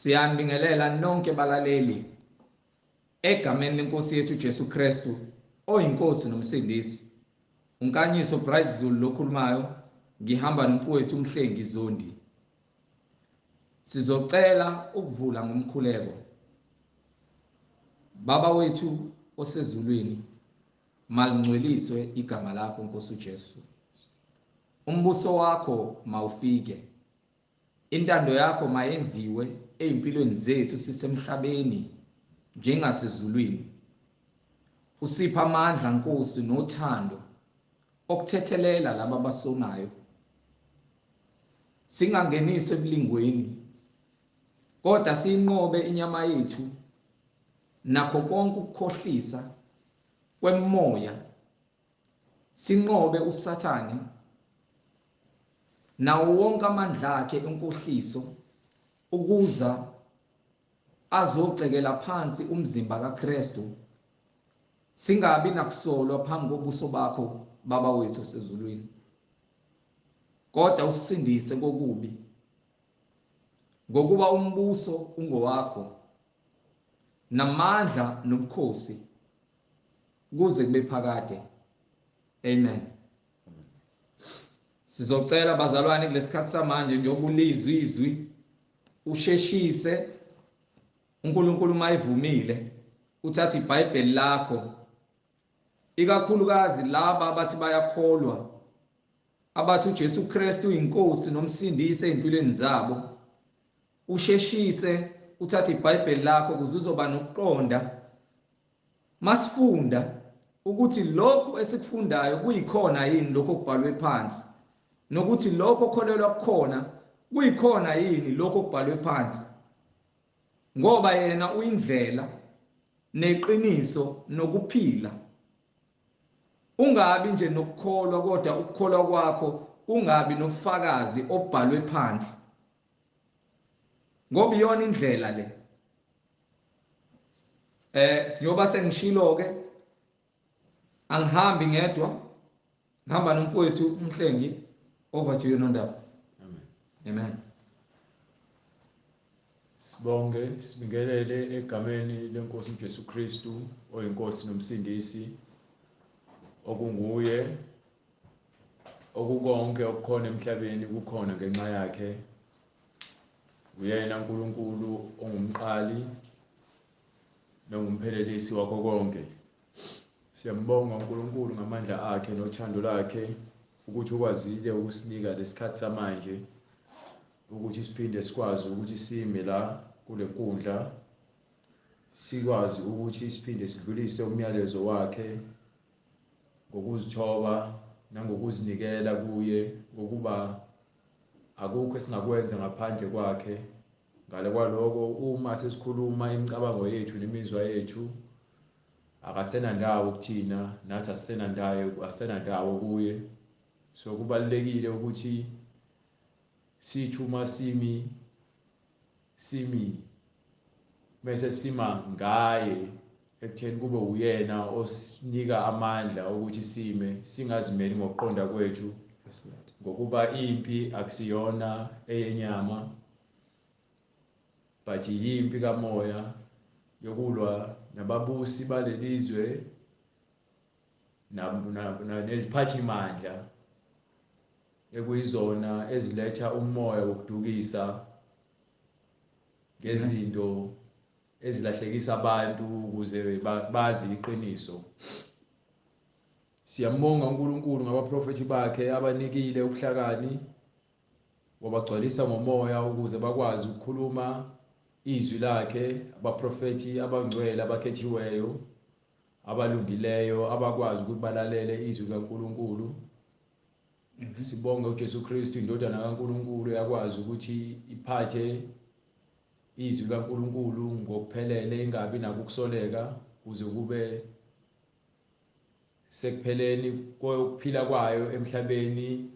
Siyanibingelela nonke balaleli egameni lenkosi yethu Jesu Kristu oyinkosi nomsindisi. Unkanyiso Bright Zulu lokhulumayo, ngihamba nomfowethu uMhlengi Zondi. Sizocela ukuvula ngomkhuleko. Baba wethu osezulwini, malingcweliswe igama lakho Nkosi uJesu. Umbuso wakho mawufike. Intando yakho mayenziwe ezimpilweni zethu sisemhlabeni njengasezulwini. Usipha amandla Nkosi nothando okuthethelela laba abasonayo. Singangeniswe ebulingweni, kodwa siyinqobe inyama yethu nakho konke ukukhohlisa kwemoya. Sinqobe uSathane nawo wonke amandla akhe enkohliso ukuza azogcekela phansi umzimba kaKristu. Singabi nakusolwa phambi kobuso bakho Baba wethu osezulwini, kodwa usindise kokubi, ngokuba umbuso ungowakho namandla nobukhosi kuze kube phakade. Amen. Sizocela bazalwane kulesikhathi samanje njengoba izwi usheshise uNkulunkulu mayivumile uthatha iBhayibheli lakho, ikakhulukazi laba abathi bayakholwa, abathi uJesu Kristu uyinkosi nomsindisi ezimpilweni zabo. Usheshise uthatha iBhayibheli lakho ukuze uzoba nokuqonda masifunda ukuthi lokho esikufundayo kuyikhona yini lokho okubhalwe phansi, nokuthi lokho okholelwa kukhona kuyikhona yini lokho okubhalwe phansi, ngoba yena uyindlela neqiniso nokuphila. Ungabi nje nokukholwa, kodwa ukukholwa kwakho ungabi nofakazi obhalwe phansi, ngoba iyona indlela le. Siyoba sengishilo ke, angihambi ngedwa, ngihamba nomfowethu uMhlengi. Over to you Nondaba. Amen. Amen. Sibonge, sibingelele egameni lenkosi uJesu Kristu oyinkosi nomsindisi, okunguye okukonke okukhona emhlabeni kukhona ngenxa yakhe. Uyena uNkulunkulu ongumqali nongumphelelisi wakho konke. Siyambonga uNkulunkulu ngamandla akhe nothando lakhe ukuthi ukwazile ukusinika lesikhathi samanje ukuthi siphinde sikwazi ukuthi sime la kule nkundla, sikwazi ukuthi siphinde sidlulise umyalezo wakhe ngokuzithoba nangokuzinikela kuye, ngokuba akukho esingakwenza ngaphandle kwakhe. Ngale kwaloko uma sesikhuluma imicabango yethu nemizwa yethu akasena ndawo kuthina, nathi asena ndawo kuye. So kubalulekile ukuthi sithi uma simi bese sima ngaye ekutheni kube uyena osinika amandla ukuthi sime, singazimeli ngokuqonda kwethu, ngokuba impi akusiyona eyenyama but yimpi kamoya yokulwa nababusi balelizwe neziphathi mandla ekuyizona eziletha umoya wokudukisa ngezinto ezilahlekisa abantu ukuze bazi iqiniso. Siyambonga uNkulunkulu ngabaprofeti bakhe abanikile ubuhlakani, wabagcwalisa ngomoya ukuze bakwazi ukukhuluma izwi lakhe. Abaprofeti abangcwele abakhethiweyo abalungileyo abakwazi ukuthi balalele izwi likaNkulunkulu. Sibonga uJesu Kristu indodana kaNkulunkulu yakwazi ukuthi iphathe izwi likaNkulunkulu ngokuphelele, ingabi nako ukusoleka, kuze kube sekupheleni kokuphila kwayo emhlabeni,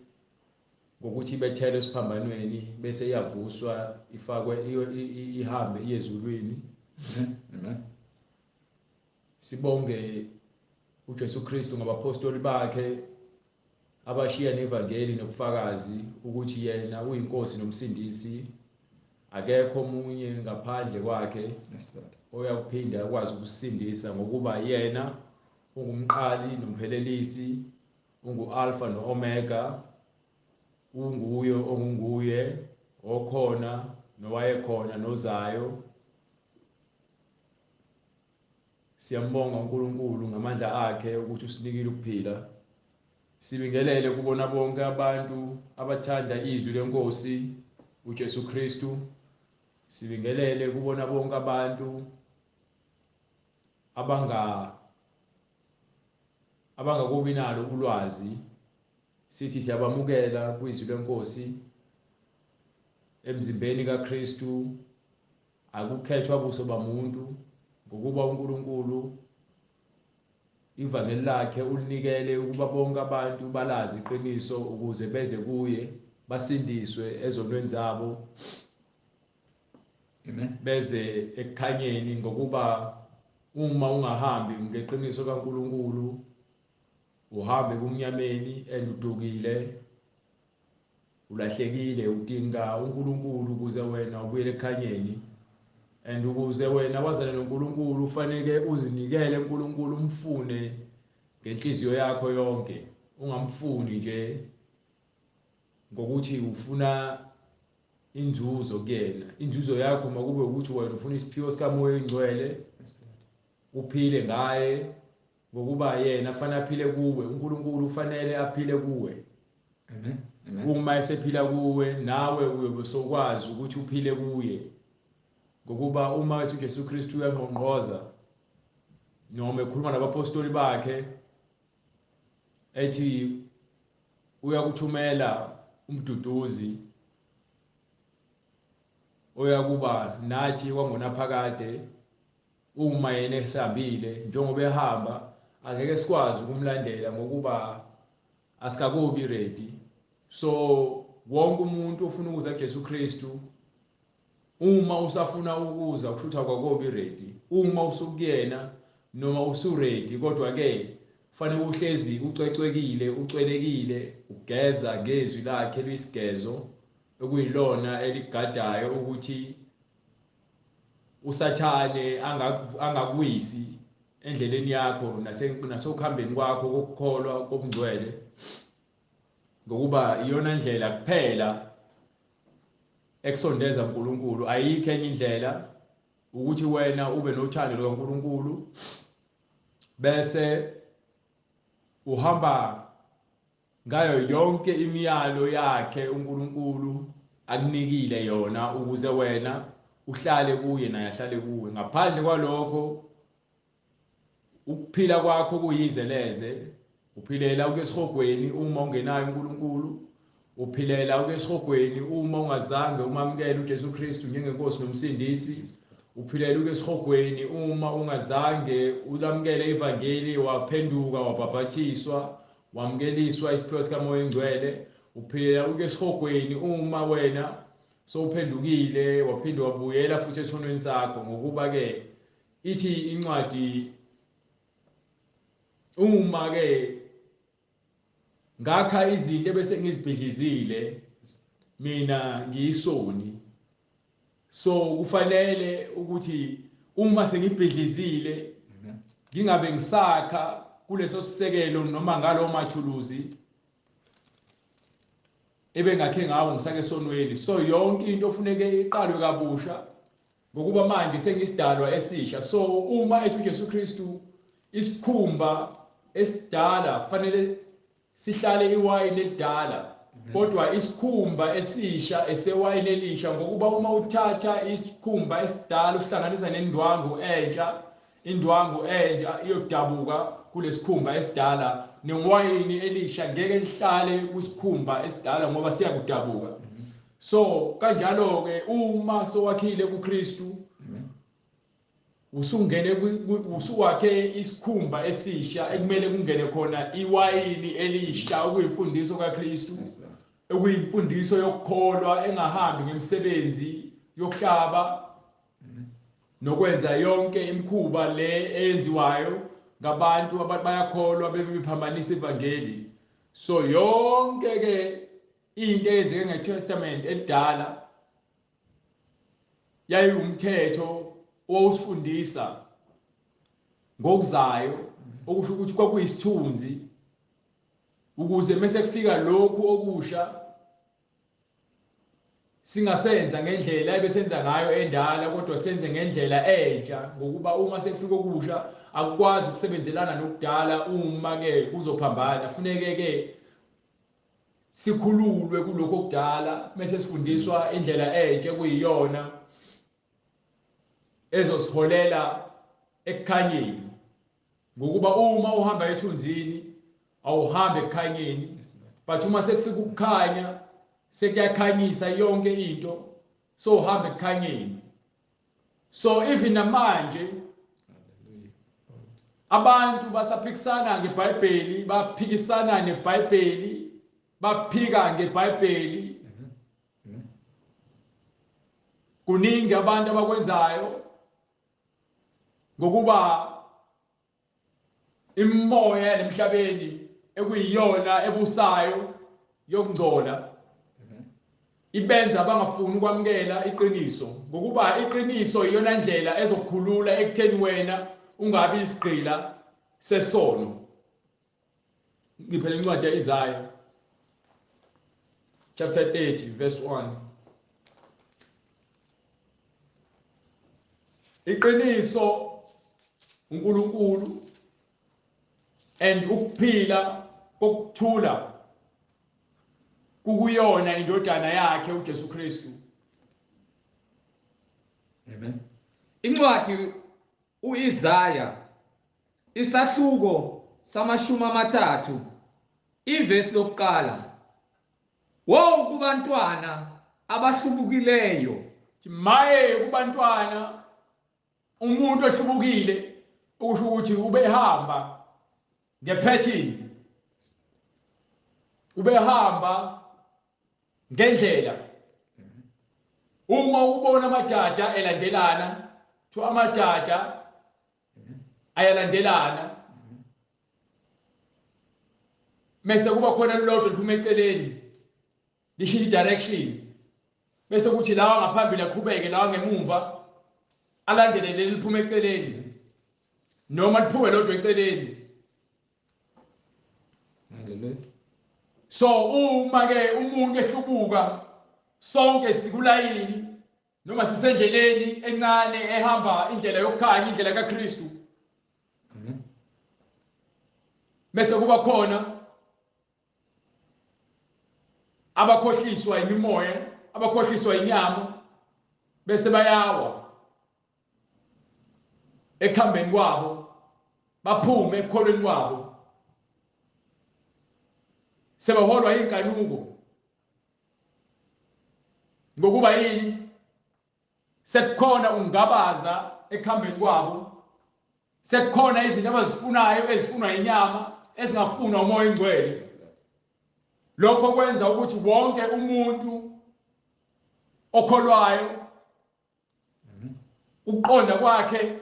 ngokuthi ibethele esiphambanweni bese iyavuswa ifakwe ihambe iyezulwini. Amen. Sibonge uJesu Kristu ngabapostoli bakhe abashiya nevangeli nobufakazi ukuthi yena uyinkosi nomsindisi akekho omunye ngaphandle kwakhe Yes, Lord. oyakuphinda akwazi ukusindisa ngokuba yena ungumqali nomphelelisi, ungu-alpha no-omega, unguye ongunguye, okhona nowayekhona nozayo. Siyambonga uNkulunkulu ngamandla akhe ukuthi usinikile ukuphila. Sibingelele kubona bonke abantu abathanda izwi lenkosi uJesu Kristu. Sibingelele kubona bonke abantu abangakubi nalo ulwazi. Sithi siyabamukela kwizwi lenkosi emzimbeni kaKristu. Akukhethwa buso bamuntu ngokuba uNkulunkulu ivangeli lakhe ulinikele ukuba bonke abantu balazi iqiniso ukuze beze kuye basindiswe ezonweni zabo. Amen. Beze ekukhanyeni ngokuba uma ungahambi ngeqiniso kaNkulunkulu uhambe kumnyameni eludukile, ulahlekile, udinga uNkulunkulu ukuze wena ubuyele ekhanyeni. And ukuze wena wazana noNkulunkulu ufanele uzinikele uNkulunkulu, umfune ngenhliziyo yakho yonke. Ungamfuni nje ngokuthi ufuna inzuzo kuyena. Inzuzo yakho makube ukuthi wena ufuna isiphiwo sikaMoya Oyingcwele, uphile ngaye ngokuba yena fanele aphile kuwe. uNkulunkulu ufanele aphile kuwe. Amen. Amen. Uma esephila kuwe nawe uyobe sokwazi ukuthi uphile kuye. Ngokuba uma ethi uJesu Kristu uyangqongqoza noma ekhuluma nabapostoli bakhe ethi uyakuthumela umduduzi oyakuba nathi kwangonaphakade. Uma yena esihambile njengoba ehamba angeke sikwazi ukumlandela ngokuba asikakubi ready. So wonke umuntu ofuna ukuza kuJesu Kristu, uma usafuna ukuza kushuthi akwakubi ready. Uma usukuyena noma usuready, kodwa ke kufanele uhlezi ucwecwekile, ucwelekile, ugeza ngezwi lakhe lwesigezo okuyilona eligadayo ukuthi usathane angakwisi endleleni yakho nasokuhambeni kwakho kokukholwa kobungcwele, ngokuba iyona ndlela kuphela ekusondeza uNkulunkulu. Ayikho enye indlela ukuthi wena ube nothando lukaNkulunkulu bese uhamba ngayo yonke imiyalo yakhe uNkulunkulu akunikile yona ukuze wena uhlale kuye naye ahlale kuwe. Ngaphandle kwalokho ukuphila kwakho kuyizeleze. Uphilela ukesihogweni uma ungenayo uNkulunkulu. Uphilela ukesihogweni uma ungazange umamukele uJesu Kristu njengenkosi nomsindisi. Uphilela ukesihogweni uma ungazange ulamukele ivangeli, waphenduka, wabhaphathiswa, wamukeliswa isiphiwo sikaMoya Oyingcwele. Uphilela ukesihogweni uma wena sowuphendukile waphinde wabuyela futhi esonweni sakho. Ngokuba ke ithi incwadi, uma ke ngakha izinto bese ngizibhidlizile mina ngiyisoni. So kufanele ukuthi uma sengibhidlizile ngingabe ngisakha kuleso sisekelo noma ngalo mathuluzi ebengakhe ngawo ngisake esonweni. So yonke into ofuneke iqalwe kabusha ngokuba manje sengisidalwa esisha. So uma ethi uJesu Kristu isikhumba esidala fanele sihlale iwayini elidala, kodwa isikhumba esisha esewayini elisha. Ngokuba uma uthatha isikhumba esidala uhlanganisa nendwangu entsha, indwangu entsha iyodabuka kulesikhumba esidala, newayini elisha ngeke lihlale kwisikhumba esidala ngoba siyakudabuka. So kanjalo ke uma sowakhile kuKristu usungene usuwakhe isikhumba esisha ekumele kungene khona iwayini elisha okuyimfundiso kaKristu, okuyimfundiso yokukholwa engahambi ngemisebenzi yokuhlaba nokwenza yonke imikhuba le eyenziwayo ngabantu abayakholwa bebephambanisa ivangeli. So yonke ke into eyenzeke ngeTestament elidala yayumthetho owusifundisa ngokuzayo okusho ukuthi kwakuyisithunzi ukuze mase kufika lokhu okusha singasenza ngendlela ebesenza ngayo endala kodwa senze ngendlela entsha ngokuba uma sekufika okusha akukwazi ukusebenzelana nokudala uma ke kuzophambana funeke ke sikhululwe kuloko okudala mase sifundiswa indlela entsha kuyiyona ezosiholela ekukhanyeni ngokuba uma uhamba ethunzini awuhambe ekukhanyeni but uma sekufika ukukhanya sekuyakhanyisa yonke into so uhamba ekukhanyeni so even namanje abantu basaphikisana ngeBhayibheli baphikisana neBhayibheli baphika ngeBhayibheli kuningi abantu abakwenzayo ngokuba imimoya nemhlabeni ekuyiyona ebusayo yokungcola ibenza bangafuni ukwamukela iqiniso ngokuba iqiniso iyona ndlela ezokukhulula ekutheni wena ungabi isigqila sesono. Ngiphela incwadi yaIsaya chapter 30 verse 1. Iqiniso uNkulunkulu and ukuphila kokuthula kukuyona indodana yakhe uJesu Kristu. Amen. Incwadi uIsaya isahluko samashumi amathathu ivesi lokuqala. Wo kubantwana abahlubukileyo Maye kubantwana umuntu ohlubukile ukusho ukuthi ubehamba ngepattern ubehamba ngendlela. Uma ubona amajaja elandelana to amajaja ayalandelana mase kuba khona lolodwa liphuma eceleni lishiya direction bese kuthi lawa ngaphambili aqhubeke lawa ngemuva alandele leli liphuma eceleni noma liphume lodwa eceleni. So uma ke umuntu ehlubuka sonke sikulayini noma sisendleleni encane ehamba indlela yokukhanya indlela kaKristu bese kuba khona abakhohliswa imimoya abakhohliswa inyama bese bayawa ekhambeni kwabo baphume ekholweni kwabo sebaholwa inkanuko ngokuba yini sekukhona ungabaza ekhambeni kwabo sekukhona izinto abazifunayo ezifunwa inyama ezingafunwa umoya ingcwele. Lokho kwenza ukuthi wonke umuntu okholwayo ukuqonda kwakhe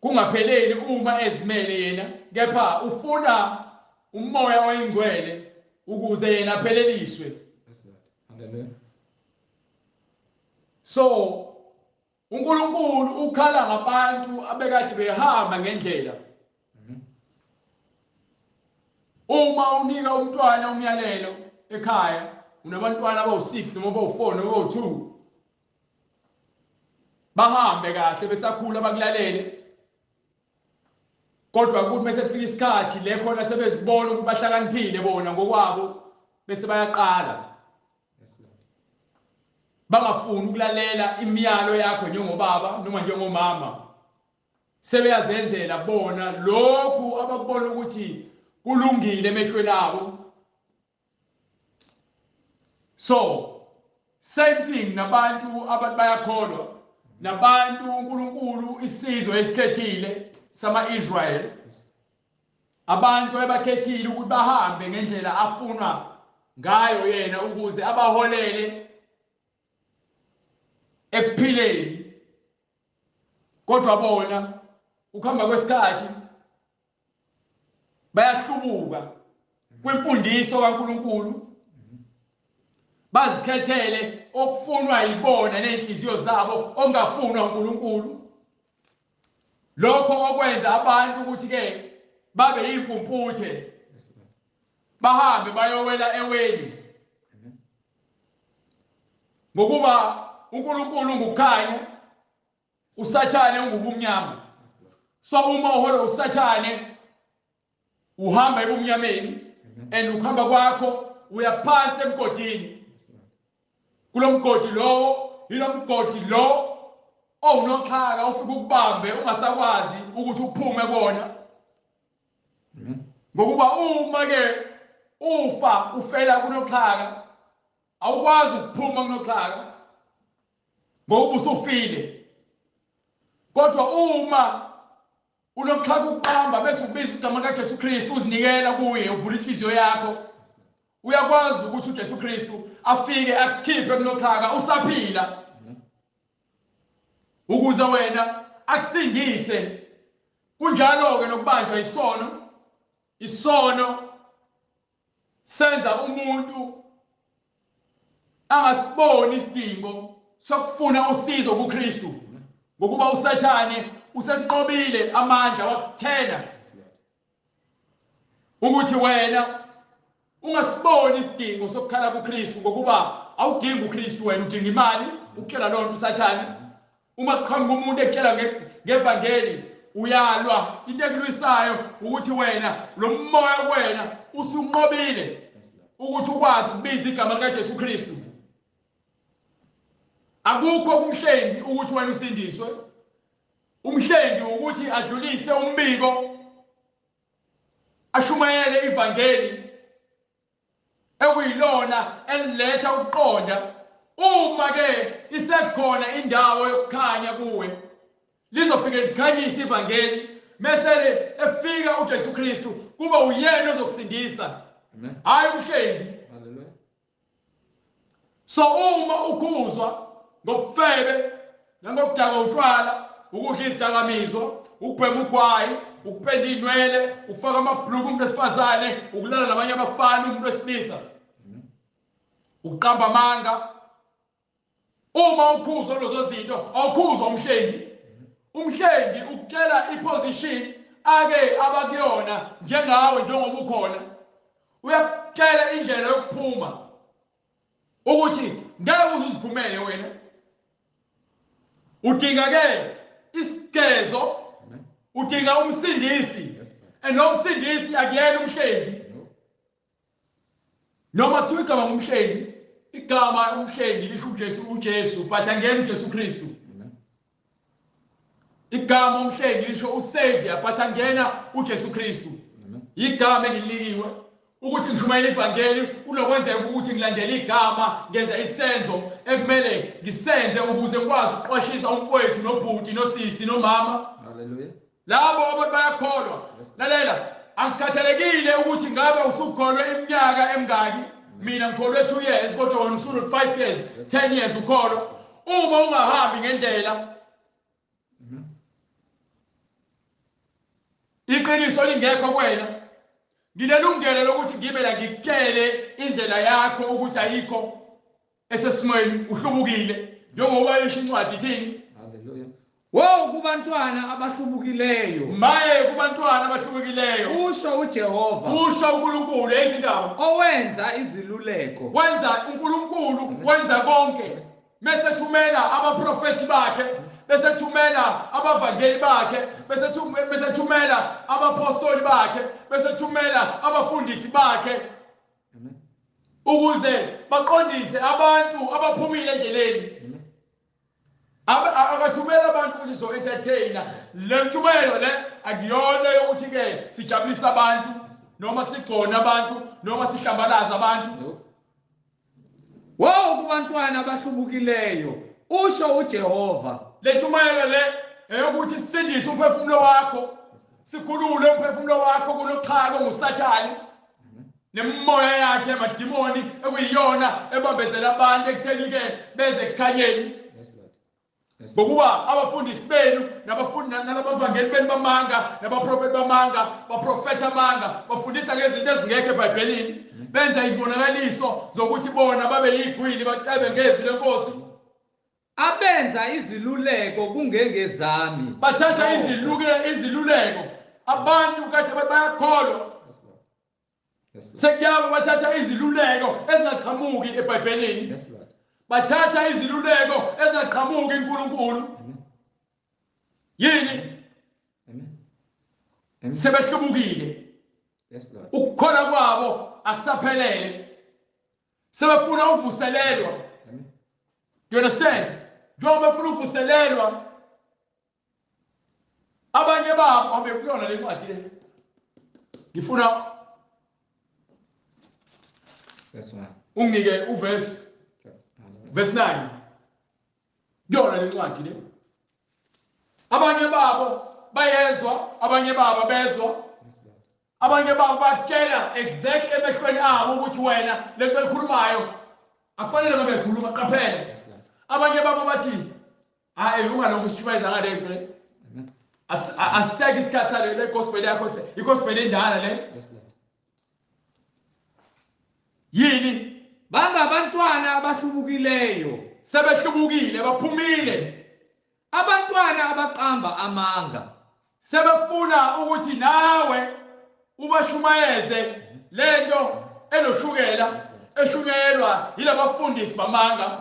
kungapheleli uma ezimele yena kepha ufuna umoya oyingcwele ukuze yena apheleliswe. So uNkulunkulu ukhala ngabantu abekade behamba ngendlela. Uma unika umntwana umyalelo ekhaya unabantwana abawu6 noma abawu4 noma abawu2 bahambe kahle besakhula bakulalele kodwa ukuthi mase kufika isikhathi le khona sebezibona ukuthi bahlakaniphile bona ngokwabo bese bayaqala bangafuni ukulalela imiyalo yakho njengobaba noma njengomama sebeyazenzela bona lokhu abakubona ukuthi kulungile emehlweni abo. So same thing nabantu abayakholwa nabantu uNkulunkulu isizwe esikhethile sama-Israel abantu ebakhethile ukuthi bahambe ngendlela afunwa ngayo yena ukuze abaholele ekuphileni kodwa bona ukuhamba kwesikhathi bayahlubuka kwimfundiso kaNkulunkulu bazikhethele okufunwa yibona nenhliziyo zabo ongafunwa uNkulunkulu. Lokho okwenza abantu ukuthi ke babe impumputhe bahambe bayowela eweni. Ngokuba uNkulunkulu ngukukhanya, uSathane ungubumnyama. So uma uhola uSathane uhamba ebumnyameni and ukuhamba kwakho uyaphansi emgodini. Kulomgodi lowo ilomgodi lo owunoxhaka ufika ukubambe ungasakwazi ukuthi uphume kona. Ngokuba uma ke ufa ufela kunoxhaka awukwazi ukuphuma kunoxhaka ngoba usufile. Kodwa uma unoxhaka ukubamba bese ubiza igama likaJesu Kristu uzinikela kuye uvula inhliziyo yakho, uyakwazi ukuthi uJesu Kristu afike akukhiphe kunoxhaka usaphila ukuze wena akusindise. Kunjalo ke nokubanjwa isono. Isono senza umuntu angasiboni isidingo sokufuna usizo kuKristu ngokuba uSathane usenqobile amandla wakuthena ukuthi wena ungasiboni isidingo sokukhala kuKristu ngokuba awudingi uKristu, wena udinga imali. Ukutshela lonto uSathane. Uma kuqhamuka umuntu ekutshela ngevangeli uyalwa. Into ekulwisayo ukuthi wena lo moya wena usunqobile ukuthi ukwazi ukubiza igama likaJesu Kristu. Akukho umhlengi ukuthi wena usindiswe. Umhlengi ukuthi adlulise umbiko, ashumayele ivangeli ekuyilona eliletha ukuqonda. Uma ke isekhona indawo yokukhanya kuwe, lizofika likhanyise ivangeli, mesele efika uJesu Kristu kuba uyena ozokusindisa, hayi umhlengi. Hallelujah. So uma ukhuzwa ngobufebe nangokudakwa utshwala, ukudla izidakamizwa, ukubhema ugwayi, ukupenda inwele, ukufaka amabhluku umuntu wesifazane, ukulala nabanye abafana umuntu wesilisa, ukuqamba amanga. Uma ukhuzwa lezo zinto awukhuzwa umhlengi. Umhlengi ukutshela iposition ake abakuyona njengawe njengoba ukhona. Uyakutshela indlela yokuphuma ukuthi ngeke uziphumele wena. Udinga ke isigezo, udinga umsindisi, and lo msindisi akuyena umhlengi. Noma kuthiwa igama ngumhlengi, igama umhlengi lisho uJesu, but angena uJesu Kristu. Igama umhlengi lisho uSavior, but angena uJesu Kristu. Igama engilikiwe ukuthi ngishumayela ivangeli kunokwenzeka ukuthi ngilandele igama, ngenza isenzo ekumele ngisenze ukuze ngikwazi ukuqwashisa umfowethu nobhuti nosisi nomama. Hallelujah. Labo abantu bayakholwa. Lalela, angikhathalekile ukuthi ngabe usukholwe iminyaka emingaki. Mina ngikholwe 2 years kodwa wena usule 5 years, 10 years ukholwa. Uma ungahambi ngendlela, iqiniso lingekho kuwena, nginelungelo lokuthi ngibe la ngikutshele indlela yakho ukuthi ayikho esesimweni, uhlubukile njengoba isho incwadi ithini. Hallelujah. Wo kubantwana abahlubukileyo, maye kubantwana abahlubukileyo, usho uJehova, usho uNkulunkulu ezindaba owenza iziluleko. Wenza uNkulunkulu wenza konke. Mase thumela abaprofeti bakhe, bese thumela abavangeli bakhe, bese thumela abapostoli bakhe, bese thumela abafundisi bakhe ukuze baqondise abantu abaphumile endleleni. Akathumela abantu ukuthi so entertainer. Le ntshumayelo le akuyona yokuthi ke sijabulisa abantu noma sigcona abantu noma sihlambalaza abantu. Wo kubantwana abahlubukileyo, usho uJehova. Le ntshumayelo le eyokuthi sisindise umphefumulo wakho, sikhulule umphefumulo wakho kunoxhaka nguSathane nemimoya yakhe emadimoni ekuyiyona ebambezela abantu ekutheni ke beze ekukhanyeni. ngokuba abafundisi benu nabavangeli benu bamanga nabaprofeti bamanga baprofetha amanga bafundisa ngezinto ezingekho eBhayibhelini benza izibonakaliso zokuthi bona babe yigwili bacebe ngezwi lenkosi abenza iziluleko kungengezami bathatha iziluleko abantu kade bayakholwa sekuyaba bathatha iziluleko ezingaqhamuki eBhayibhelini bathatha iziluleko ezingaqhamuki kuNkulunkulu yini sebehlubukile ukukhola kwabo akusaphelele sebefuna ukuvuselelwa you understand njengoba befuna ukuvuselelwa abanye babo abekuyona le ncwadi le ngifuna unginike uverse 9 yona le ncwadi le abanye babo bayezwa abanye babo bezwa abanye babo batshela exactly emehlweni abo ukuthi wena lento ekhulumayo akufanele ngabe ekhuluma qaphela abanye babo bathi hayi ungaloku usitshumayeza ngale nto asiseke isikhathi sale le gospel yakho igospel endala le yini bangabantwana abahlubukileyo sebehlubukile baphumile abantwana abaqamba amanga sebefuna ukuthi nawe ubashumayeze lento enoshukela eshunyelwa yilabafundisi bamanga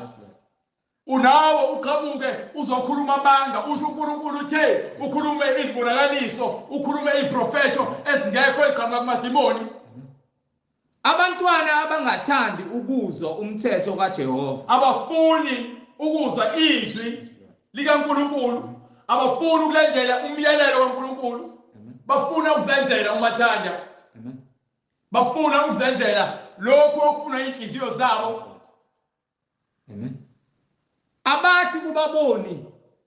unawo uqhamuke uzokhuluma amanga usho uNkulunkulu uthe ukhulume izibonakaliso ukhulume iprofeto ezingekho eqhamuka kumadimoni abantwana abangathandi ukuzwa umthetho kaJehova abafuni ukuzwa izwi likaNkulunkulu abafuni ukulandela umyalelo kaNkulunkulu bafuna ukuzenzela umathanda bafuna ukuzenzela lokho okufuna inhliziyo zabo abathi kubaboni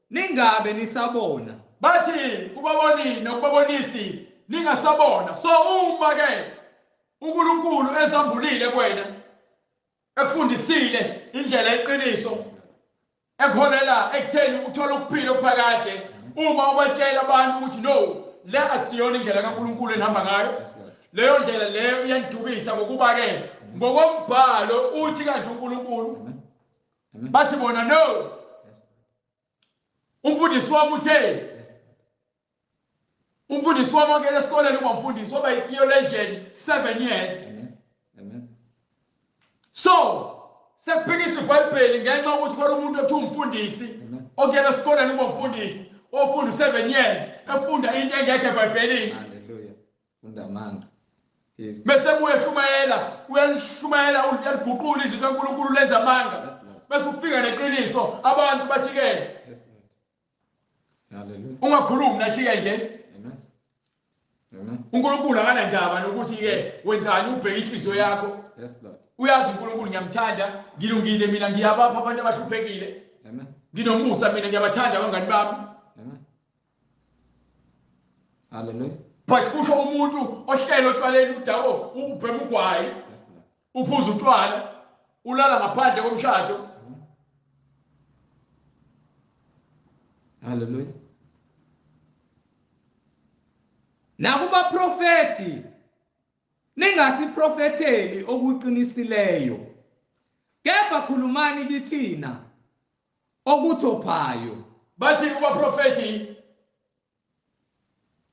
ningabe nisabona bathi kubaboni nokubabonisi ningasabona so uma ke uNkulunkulu ezambulile kwena ekufundisile indlela yeqiniso ekholela ekutheni uthola ukuphila okuphakade uma ubatshela abantu ukuthi no le akusiyona indlela kaNkulunkulu enihamba ngayo leyo ndlela leyo iyandukisa ngokuba ke ngokombhalo uthi kanje uNkulunkulu bathi bona no umfundisi wami uthe umfundisi wami ongena esikoleni uba umfundisi waba i-theologian 7 years so sekuphikiswa iBhayibheli ngenxa yokuthi khona umuntu othi umfundisi ongena esikoleni uba umfundisi ofunda 7 years efunda into engekho eBhayibhelini haleluya funda amanga bese uyalishumayela uyaliguqula izwi kaNkulunkulu lenza amanga bese ufika neqiniso abantu bathi ke haleluya ungakhulumi nathi ke nje uNkulunkulu akana ndaba nokuthi ke wenzani ubheke inhliziyo yakho uyazi uNkulunkulu ngiyamthanda ngilungile mina ngiyabapha abantu abahluphekile nginomusa mina ngiyabathanda abangani bami haleluya but kusho umuntu ohlelo otshwaleni udako ubhema ugwayi uphuza utshwala ulala ngaphandle komshado haleluya nakuba profeti ningasiprofetheli okuqinisileyo kepha khulumani kithina okuthophayo bathi kuba profeti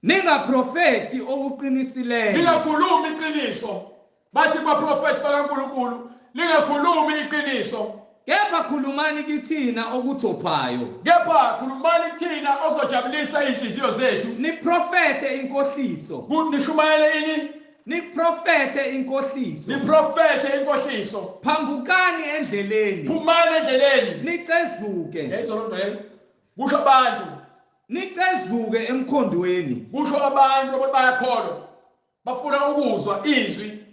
ningaprofethi okuqinisileyo lingakhulumi iqiniso bathi kuba profeti bakaNkulunkulu lingakhulumi iqiniso kepha khulumani kithina okuthophayo kepha khulumani kithina ozojabulisa inhliziyo zethu niprofethe inkohliso nishumayele ini niprofethe inkohliso niprofethe inkohliso phambukani endleleni phumani endleleni nicezuke yayizolondwe kusho abantu nicezuke emkhondweni kusho abantu abayakholwa bafuna ukuzwa izwi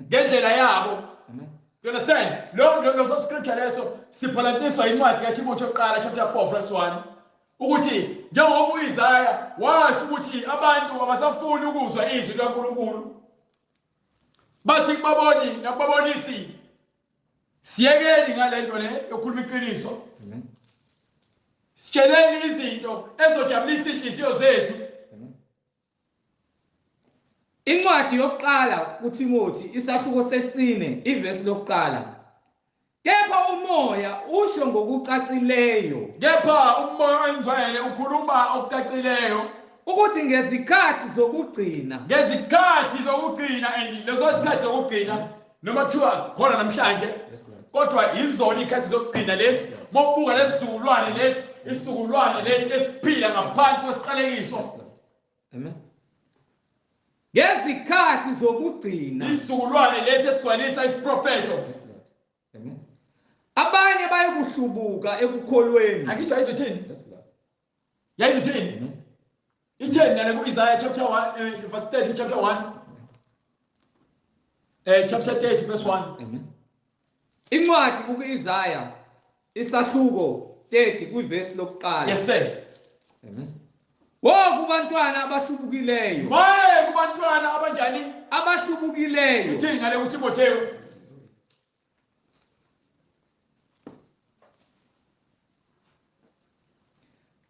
ngendlela yabo you understand lo scripture leso sibhalansiswa incwadi kaThimothi yokuqala chapter 4 verse 1 ukuthi njengoba uIsaya washo ukuthi abantu abasafuni ukuzwa izwi likaNkulunkulu bathi kubaboni nakubabonisi siyekeli ngalento le yokukhuluma iqiniso Sitsheleni izinto ezojabulisa inhliziyo zethu. Incwadi yokuqala kuTimothi isahluko sesine ivesi lokuqala. Kepha umoya usho ngokucacileyo. Kepha umoya oyingcwele ukhuluma okucacileyo Ukuthi ngezikhathi zokugcina. Ngezikhathi zokugcina and lezo zikhathi zokugcina noma kuthiwa khona namhlanje kodwa izona ikhathi zokugcina lesi mokubuka lesizukulwane lesi isizukulwane lesi esiphila ngaphansi kwesiqalekiso. Amen. Ngezikhathi zokugcina isizukulwane lesi esigcwalisa isiprofeto. Amen. Abanye bayokuhlubuka ekukholweni. Akitsho ayizothini? Yayizothini? Itheni nale ku-Isaiah chapter 1 verse 30 chapter 1 chapter 30 verse 1. Amen. Incwadi ku-Isaiah isahluko 30 kwivesi lokuqala. Yes sir. Amen. Wo kubantwana abahlubukileyo. Maye kubantwana abanjani? Abahlubukileyo. Ithini ngale kuTimotheyu?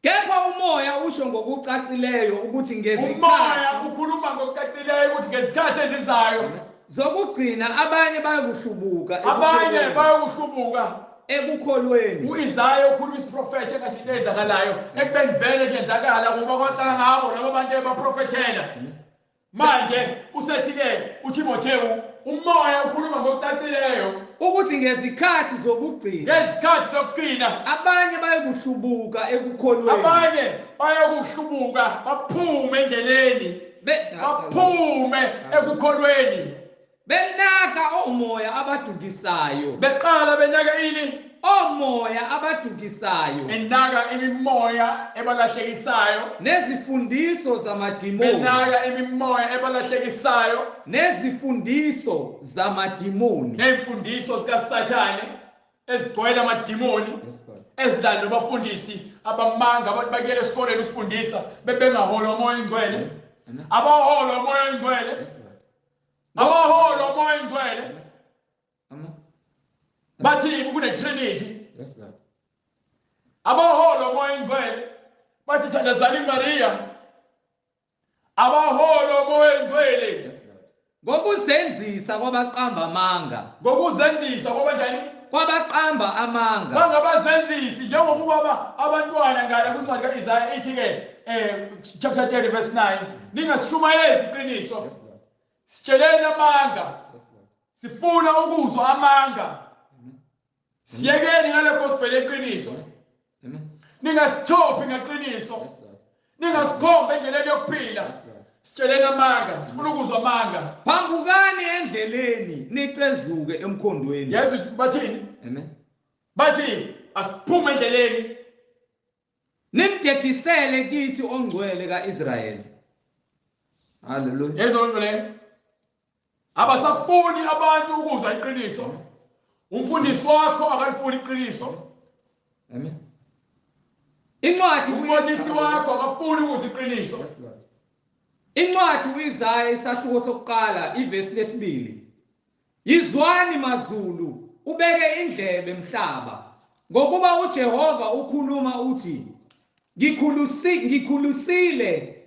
Kepha umoya usho ngokucacileyo ukuthi ngezikhathi umoya ukhuluma ngokucacileyo ukuthi ngezikhathi ezizayo zokugcina abanye bayokuhlubuka ekukholweni. U-Isaiah ukhuluma isiprofethi engathi into eyenzakalayo ekubeni vele kuyenzakala ngoba kwahlala ngabo labo bantu ebaprofethela. Manje usethi-ke uTimotheyu umoya ukhuluma ngokucacileyo ukuthi ngezikhathi zokugcina abanye bayokuhlubuka ekukholweni. Abanye bayokuhlubuka baphume endleleni baphume ekukholweni. Benaka omoya abadukisayo. Beqala benaka ini? Omoya abadukisayo. Benaka imimoya ebalahlekisayo. Nezifundiso zamadimoni. Benaka imimoya ebalahlekisayo. Nezifundiso zamadimoni. Neimfundiso zikaSathane ezigcwele amadimoni. Ezidlala nabafundisi abamanga abantu bakuyele esikoleni ukufundisa bebengahola umoya oyingcwele. Abahola umoya oyingcwele. Abahola umoya oyingcwele. Bathi kune Trinity. Abahola umoya oyingcwele. Bathi thandazani Maria. Abahola umoya oyingcwele. Ngokuzenzisa kwabaqamba amanga. Ngokuzenzisa kwabanjani? Kwabaqamba amanga. Bangabazenzisi njengokuba abantwana ngala kwincwadi kaIsaiah ithi-ke chapter 30 verse 9 ningasishumayezi iqiniso. Sitsheleni amanga. Sifuna ukuzwa amanga. Siyekeni ngale gospel eqiniso. Ningasithophi ngeqiniso. Ningasikhomba endleleni yokuphila. Sitsheleni amanga, sifuna ukuzwa amanga. Phambukani endleleni nicezuke emkhondweni. Yesu bathini? Amen. Bathi asiphume endleleni nimdedisele kithi ongcwele kaIsrayeli. Hallelujah. Yezonto le. Abasafuni abantu ukuzwa iqiniso. Umfundisi wakho akalifuni iqiniso. Amen. Incwadi umfundisi wakho akafuni ukuzwa iqiniso. Incwadi uIsaiah isahluko sokuqala ivesi lesibili. Yizwani mazulu ubeke indlebe emhlaba ngokuba uJehova ukhuluma uthi ngikhulusile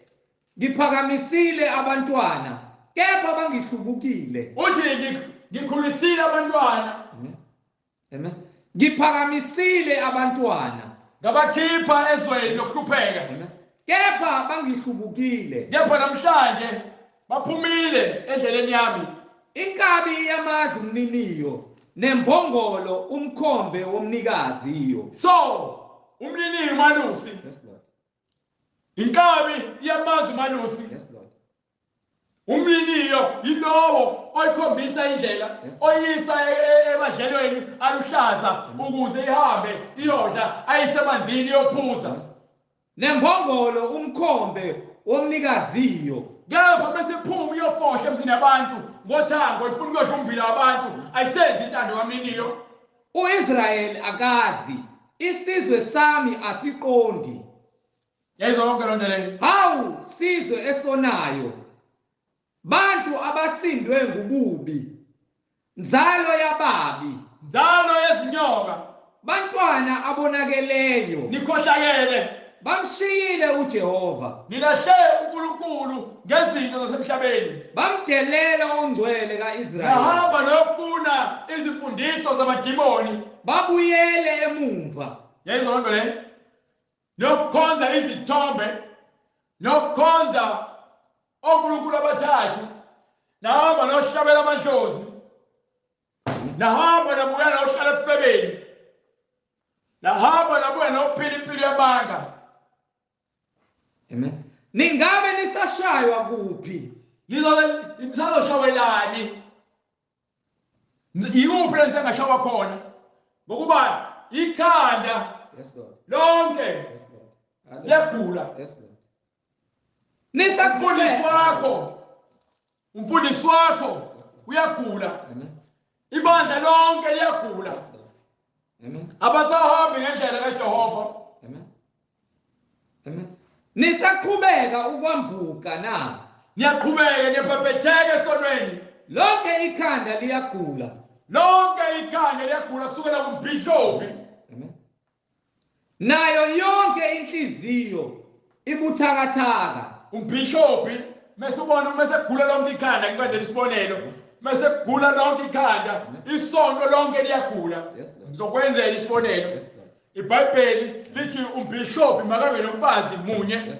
ngiphakamisile abantwana kepha bangihlubukile. Uthi ngikhulisile abantwana. Amen. Ngiphakamisile abantwana ngabakhipha ezweni lokuhlupheka. Kepha bangihlubukile. Kepha namhlanje baphumile endleleni yami. Inkabi yamazi umniniyo nembongolo umkhombe womnikaziyo. So umniniyo umalusi. Inkabi yamazi umalusi. Umliniyo yilowo oyikhombisa indlela oyisa emadlelweni aluhlaza ukuze ihambe iyodla ayisemanzini yophuza. Nembongolo umkhombe womnikaziyo. Kepha mesiphuma iyofohla emzini yabantu ngothango ifuna ukuyodla umbila wabantu ayisenzi intando kamliniyo. U-Israyeli akazi, isizwe sami asiqondi. Yayizwa konke lonto leyo. Hawu sizwe esonayo. Bantu abasindwe ngububi. Nzalo yababi. Nzalo yezinyoka. bantwana abonakeleyo nikhohlakele bamshiyile uJehova nilahle uNkulunkulu ngezinto zasemhlabeni bamdelela ongcwele kaIsrayeli nahamba nofuna izimfundiso zamadimoni babuyele emumva yezwa loo nto leyo nokukhonza izithombe nokukhonza onkulunkulu abathathu nahamba nohlabela amadlozi nahamba nabuya nohlala ebufebeni nahamba nabuya nophila impilo yamanga. Amen. Ningabe nisashaywa kuphi nisazoshawelani yikuphi lengisengashaywa khona ngokuba ikhanda lonke liyagula. Umfundisi wakho uyagula. Ibandla lonke liyagula. Abasahambi ngendlela kaJehova. Nisaqhubeka ukwambuka na? Niyaqhubeka niyabhebhetheka esonweni. Lonke ikhanda liyagula. Lonke ikhanda liyagula kusukela kumbhishophi. Nayo yonke inhliziyo ibuthakathaka. Umbhishophi mase ubona mase kugula lonke ikhanda ngikwenzela isibonelo. Mase kugula lonke ikhanda isonto lonke liyagula. Ngizokwenzela isibonelo. IBhayibheli lithi umbhishophi makabe nomfazi munye.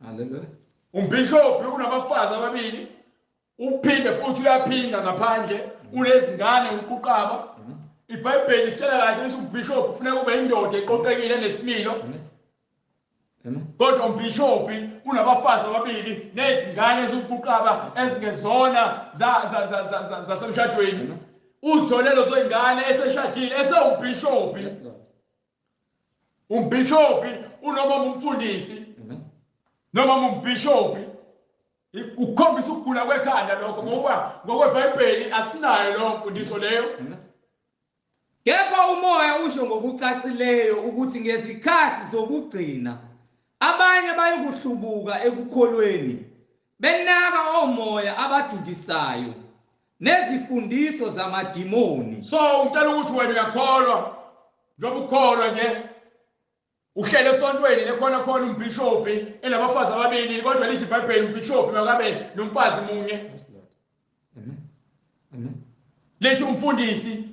Hallelujah. Umbhishophi unabafazi ababili. Uphinde futhi uyaphinda ngaphandle unezingane uquqaba. IBhayibheli sitshela kahle ukuthi umbhishophi kufanele kube indoda eqoqekile nesimilo. Kodwa umbhishophi unabafazi ababili nezingane eziquqaba ezingezona zasemshadweni. Uzitholelo zengane eseshadile esewumbhishophi. Umbhishophi unoma umfundisi noma umbhishophi ukukhombisa ukugula kwekhanda lokho ngoba ngokweBhayibheli asinayo lo mfundiso leyo. Kepha umoya usho ngokucacileyo ukuthi ngezikhathi zokugcina abanye bayokuhlubuka ekukholweni benaka omoya abadukisayo nezifundiso zamadimoni. So ngicela ukuthi wena uyakholwa njengoba ukholwa nje uhlele esontweni lekhona khona umbhishophi enabafazi ababili kodwa lithi iBhayibheli umbhishophi makabe nomfazi munye. Lethi umfundisi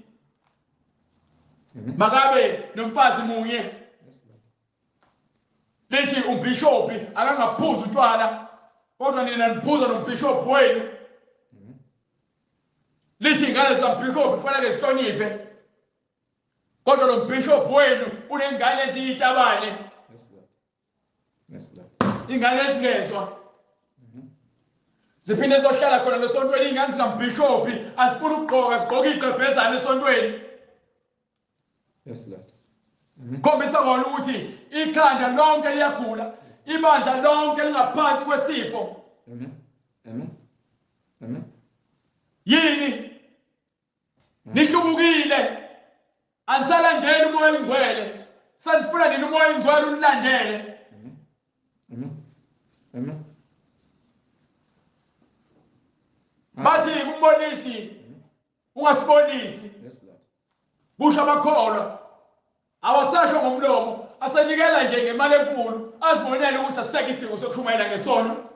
makabe nomfazi munye. Lethi umbhishophi akangaphuza utshwala kodwa nina niphuza nombhishophi wenu. Lithi ingane zikambhishophi kufanele zihloniphe kodwa lo mbhishophi wenu unengane eziyitabane. Ingane ezingezwa ziphinde zohlala khona lesontweni ingane zikambhishophi asifuna ukugqoka sigqoka igqebhezana esontweni. Khombisa ngona ukuthi ikhanda lonke liyagula, ibandla lonke lingaphansi kwesifo. Yini nihlubukile anisalandeli umoya ingcwele sanifuna nina umoya ingcwele unilandele. Bathi kumbonisi ungasibonisi. Kusho abakholwa awasasho ngomlomo asanikela nje ngemali enkulu azibonele ukuthi asiseke isidingo sokushumayela ngesono.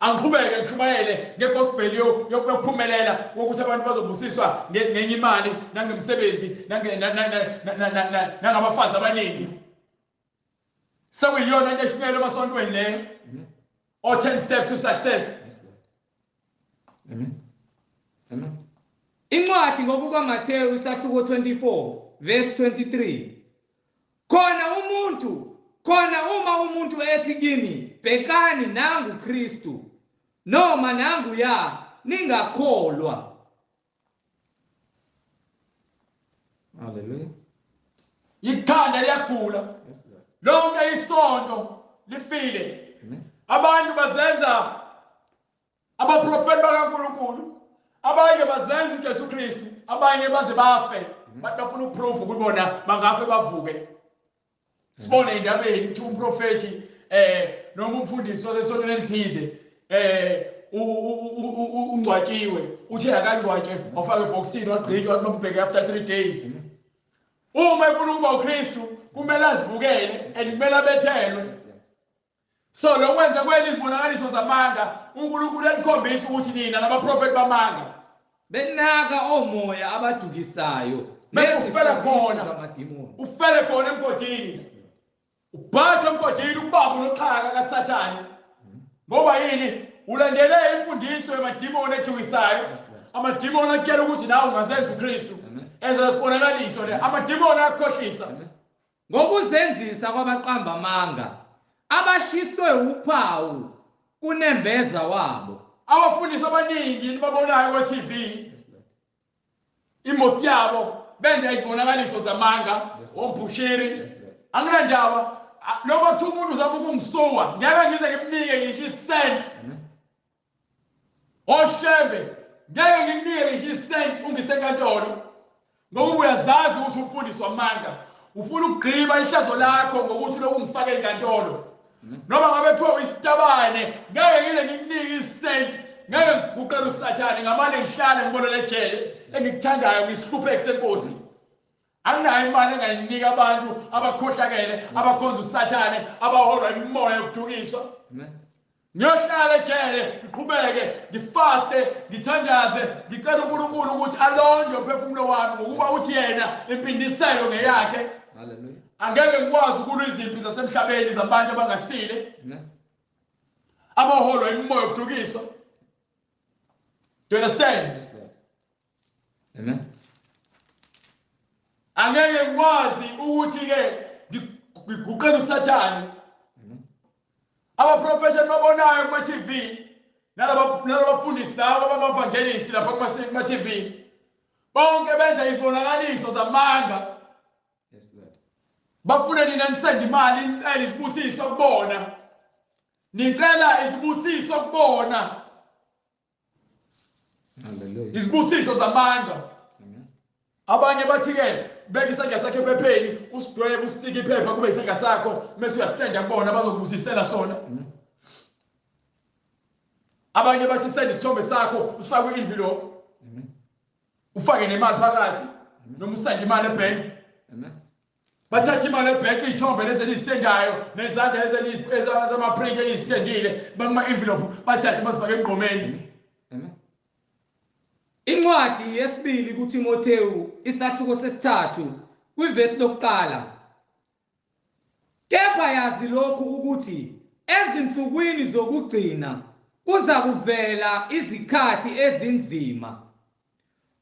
Angiqhubeke ngishumayele ngegospel yokuphumelela ukuthi abantu bazobusiswa ngenye imali nangemsebenzi nangabafazi abaningi. Sekuyiyona into eshunyelwe emasontweni leyo. Or 10 steps to success. Incwadi ngokukaMathewu isahluko 24 verse 23. Khona uma umuntu ethi kimi bhekani nangu Kristu noma nangu ya ningakholwa. Hallelujah. Ikhanda liyagula. Lonke isonto lifile. Abantu bazenza abaprofeti bakaNkulunkulu. Abanye bazenza uJesu Kristu, abanye baze bafe. Bafuna ukuprove ukuthi bona bangafe bavuke. Sibone indabeni ukuthi umprofeti noma umfundisi wasesontweni elithize ungcwatshiwe uthe akangcwatshwe wafaka ebhokisini wagqitywa wathi bambheke after 3 days. Uma efuna ukuba uKristu kumele azivukele and kumele abethelwe. So lokwenza kweli izibonakaliso zamanga uNkulunkulu elikhombisa ukuthi nina nabaprofeti bamanga benaka omoya abadukisayo bese ufela khona zamadimoni. ufele khona emgodini ubhathe emgodini ubaba unoxhaka kaSathane ngoba yini ulandele imfundiso yamadimoni edukisayo. Amadimoni akutshela ukuthi nawe ungazenza uKristu enza isibonakaliso le amadimoni akukhohlisa Ngokuzenzisa kwabaqamba amanga abashiswe uphawu kunembeza wabo. abafundisi abaningi nibabonayo kwa TV imosi yabo benza izibonakaliso zamanga omphushiri anginandaba lokho kuthi umuntu uzama ukungisuwa ngeke ngize ngimnike ngisho isent oshembe ngeke ngikunike ngisho isent ungisenkantolo ngoba uyazazi ukuthi umfundisi wamanga ufuna ukugqiba ihlazo lakho ngokuthi lokhu ngifake enkantolo noma ngabe kuthiwa uyisitabane ngeke ngize ngikunike isent ngeke ngikuqala uSathane ngamane ngihlale ngibone lejele engikuthandayo ngisihluphe kusenkosi. Anginayo imali engayinika abantu abakhohlakele abakhonza uSathane abaholwa imimoya yokudukiswa. Ngiyohlala ejele ngiqhubeke ngifaste ngithandaze ngicela uNkulunkulu ukuthi alonde umphefumulo wami ngokuba uthi yena impindiselo ngeyakhe. Hallelujah. Angeke ngikwazi ukulwa izimpi zasemhlabeni zabantu abangasile abaholwa imimoya yokudukiswa. Do you understand? Yes, Lord. Amen. Angeke ngikwazi ukuthi ke ngiguqele uSathane. Abaprofessional babonayo kuma TV nalabafundisi labo abamavangelisti lapha kuma TV bonke benza izibonakaliso zamanga. Yes, Lord. Bafuna nina nisende imali nicela isibusiso kubona. Nicela isibusiso kubona. Hallelujah. Isibusiso zamanga. Abanye bathi ke beka isandla sakhe ephepheni usidwebe usike iphepha kube isandla sakho bese uyasenda kubona bazokubusisela sona. Abanye bathi send isithombe sakho usifake ku-envelope ufake nemali phakathi noma usende imali ebank. Bathatha imali ebank ithombe lezi elisendayo nezandla lezi ezamaprint elizithendile bakuma envelope bathathe basifake emgqomeni. Incwadi yesibili kuTimotheyu isahluko sesithathu kwivesi lokuqala. Kepha yazi lokhu ukuthi ezinsukwini zokugcina kuza kuvela izikhathi ezinzima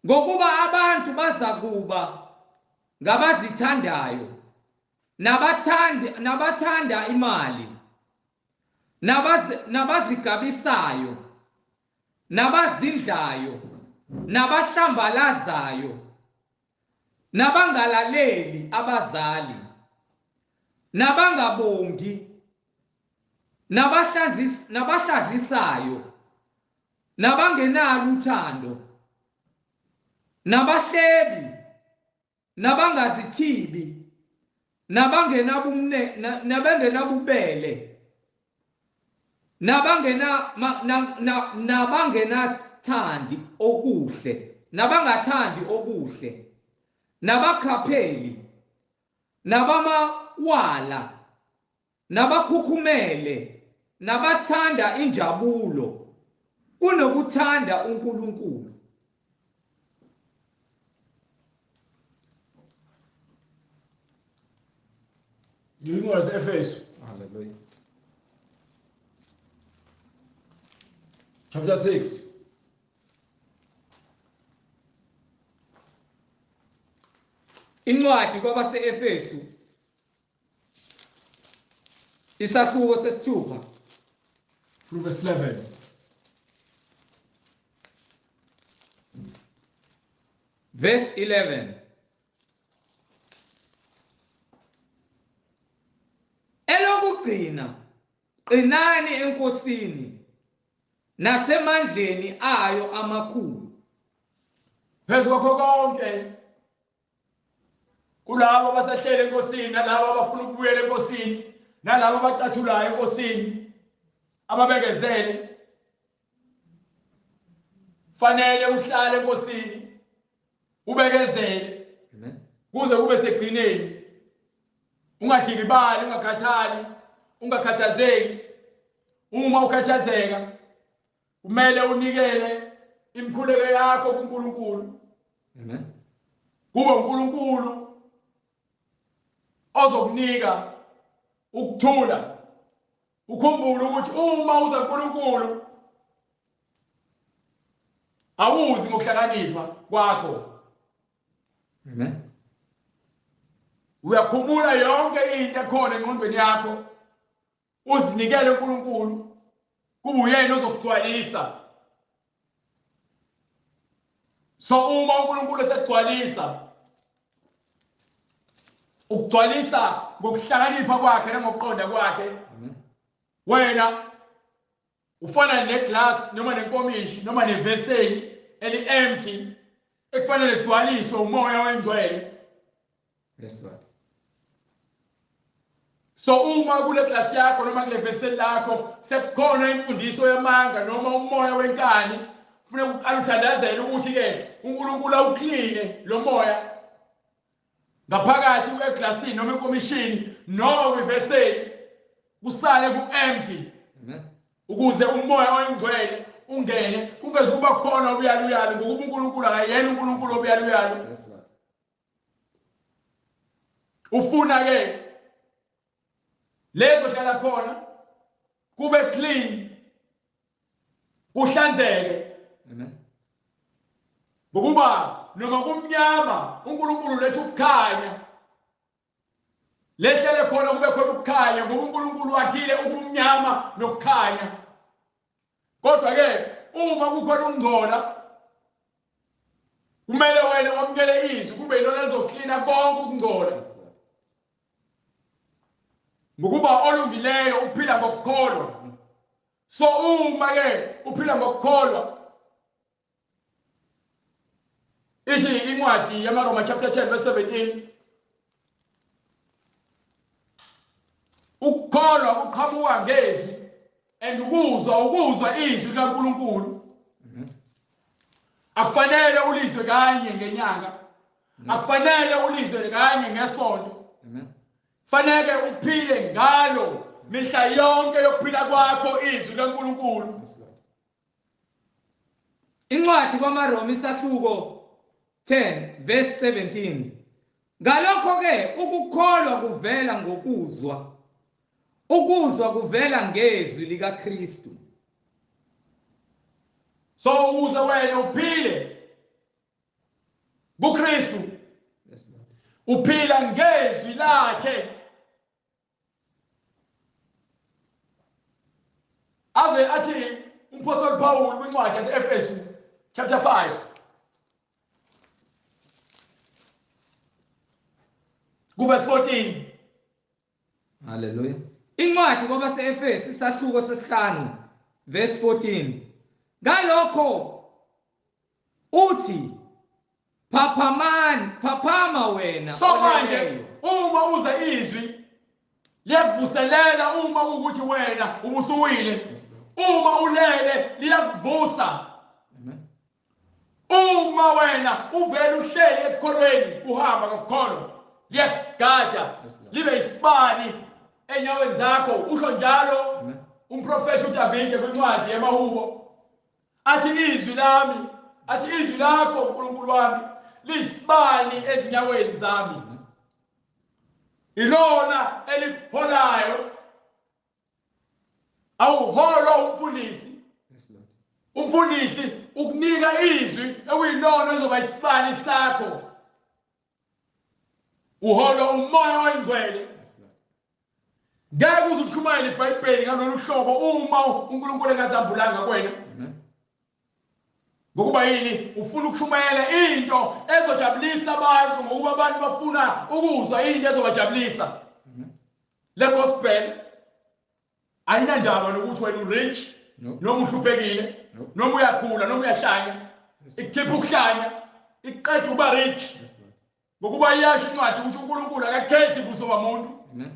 ngokuba abantu bazakuba ngabazithandayo nabathanda imali nabazigabisayo nabazindlayo nabahlambalazayo nabangalaleli abazali nabangabongi nabahlazisayo nabangenalo uthando nabahlebi nabangazithibi nabangenabubele nabangenathandi okuhle nabangathandi okuhle nabakhapheli nabamawala nabakhukhumele nabathanda injabulo kunokuthanda uNkulunkulu. Ngiyingozi Efeso. Hallelujah. Chapter 6. Incwadi kwabase-Efesu isahluko sesithupha From verse 11. verse 11. Elokugcina qinani enkosini nasemandleni ayo amakhulu. Phezu kwakho konke kulabo abasahlele enkosini nalabo abafuna ukubuyela enkosini nalabo abacathulayo enkosini ababekezele fanele uhlale enkosini ubekezele Amen. kuze kube segcineni ungadikibali ungakhathali ungakhathazeki uma ukhathazeka kumele unikele imkhuleko yakho kuNkulunkulu Amen. kube uNkulunkulu ozokunika ukuthula ukhumbule ukuthi uma uza kuNkulunkulu awuzi ngokuhlakanipha kwakho. Amen. Uyakhumula yonke into ekhona engqondweni yakho uzinikele uNkulunkulu kube uyena ozokugcwalisa. So uma uNkulunkulu esegcwalisa ukugcwalisa ngokuhlakanipha kwakhe nangokuqonda kwakhe, wena ufana neglass noma nenkomishi noma nevessel eli-empty ekufanele ligcwaliswe umoya wengcwele. Yes, Lord. So uma kule glass yakho noma kule vessel lakho sekukhona imfundiso yamanga noma umoya wenkani, kufanele ukuthandazele ukuthi ke uNkulunkulu awukline lo moya ngaphakathi eglassini noma enkomishini noma kwivessel kusale ku-empty. Amen. Ukuze umoya oyingcwele ungene kungeze kuba khona obuyaluyalo ngokuba uNkulunkulu akayena uNkulunkulu obuyaluyalo. Yes, Lord. Ufuna ke lezo hlala khona kube clean kuhlanzeke. Amen. Ngokuba noma kumnyama uNkulunkulu letha ukukhanya lehlele khona kube khona ukukhanya ngoba uNkulunkulu wakhile ubumnyama nokukhanya. Kodwa ke uma kukhona ukungcola kumele wena wamukele izwi kube yilona lizoklina konke ukungcola. Yes, Lord. Ngokuba olungileyo uphila ngokukholwa. So uma ke uphila ngokukholwa ishi incwadi yamaRoma chapter 10 verse 17 ukukholwa kuqhamuka ngezwi and ukuzwa izwi likaNkulunkulu. Akufanele ulizwe kanye ngenyanga, akufanele ulizwe kanye ngesonto. Amen. Fanele uphile ngalo mihla yonke yokuphila kwakho izwi likaNkulunkulu. Yes, Lord. Incwadi kwamaRoma isahluko 10 verse 17. Ngalokho ke ukukholwa kuvela ngokuzwa. Ukuzwa kuvela ngezwi likaKristu. So uze wena uphile kuKristu. Yes, Lord. Uphila ngezwi lakhe. Aze athi uMpostoli Paul kwincwadi yase-Efesu chapter 5 verse 14. Hallelujah. Incwadi kwabase-Efesi isahluko sesihlanu verse 14. Ngalokho uthi phaphama wena So manje oleleyo. uma uza izwi liyakuvuselela uma ukuthi wena ubusuwile. Yes, Lord. Uma ulele liyakuvusa. Amen. Uma wena uvela uhleli ekukholweni uhamba ngokukholwa liyakugada Yes, Lord. libe isibani enyaweni zakho. Usho njalo Amen. umprofeti uDavide kwincwadi yamaHubo athi izwi lami, athi izwi lakho uNkulunkulu wami lisibani ezinyaweni zami. Ilona eliholayo. Awuholwa umfundisi. Yes, Lord. Umfundisi ukunika izwi ekuyilona ezoba isibani sakho. Uholwa umoya oyingcwele. Yes, Lord. Ngeke uze ushumayele iBhayibheli ngalolu hlobo uma uNkulunkulu engazambulanga kuwena. Amen. Ngokuba yini ufuna ukushumayela into ezojabulisa abantu ngokuba abantu bafuna ukuzwa into ezobajabulisa. Le gospel ayinandaba nokuthi wena urich No. noma uhluphekile No. noma uyagula noma uyahlanya. Ikhipha ukuhlanya iqeda uba rich. Yes, Lord. Ngokuba iyasho incwadi ukuthi uNkulunkulu akakhethi kuso womuntu. Amen.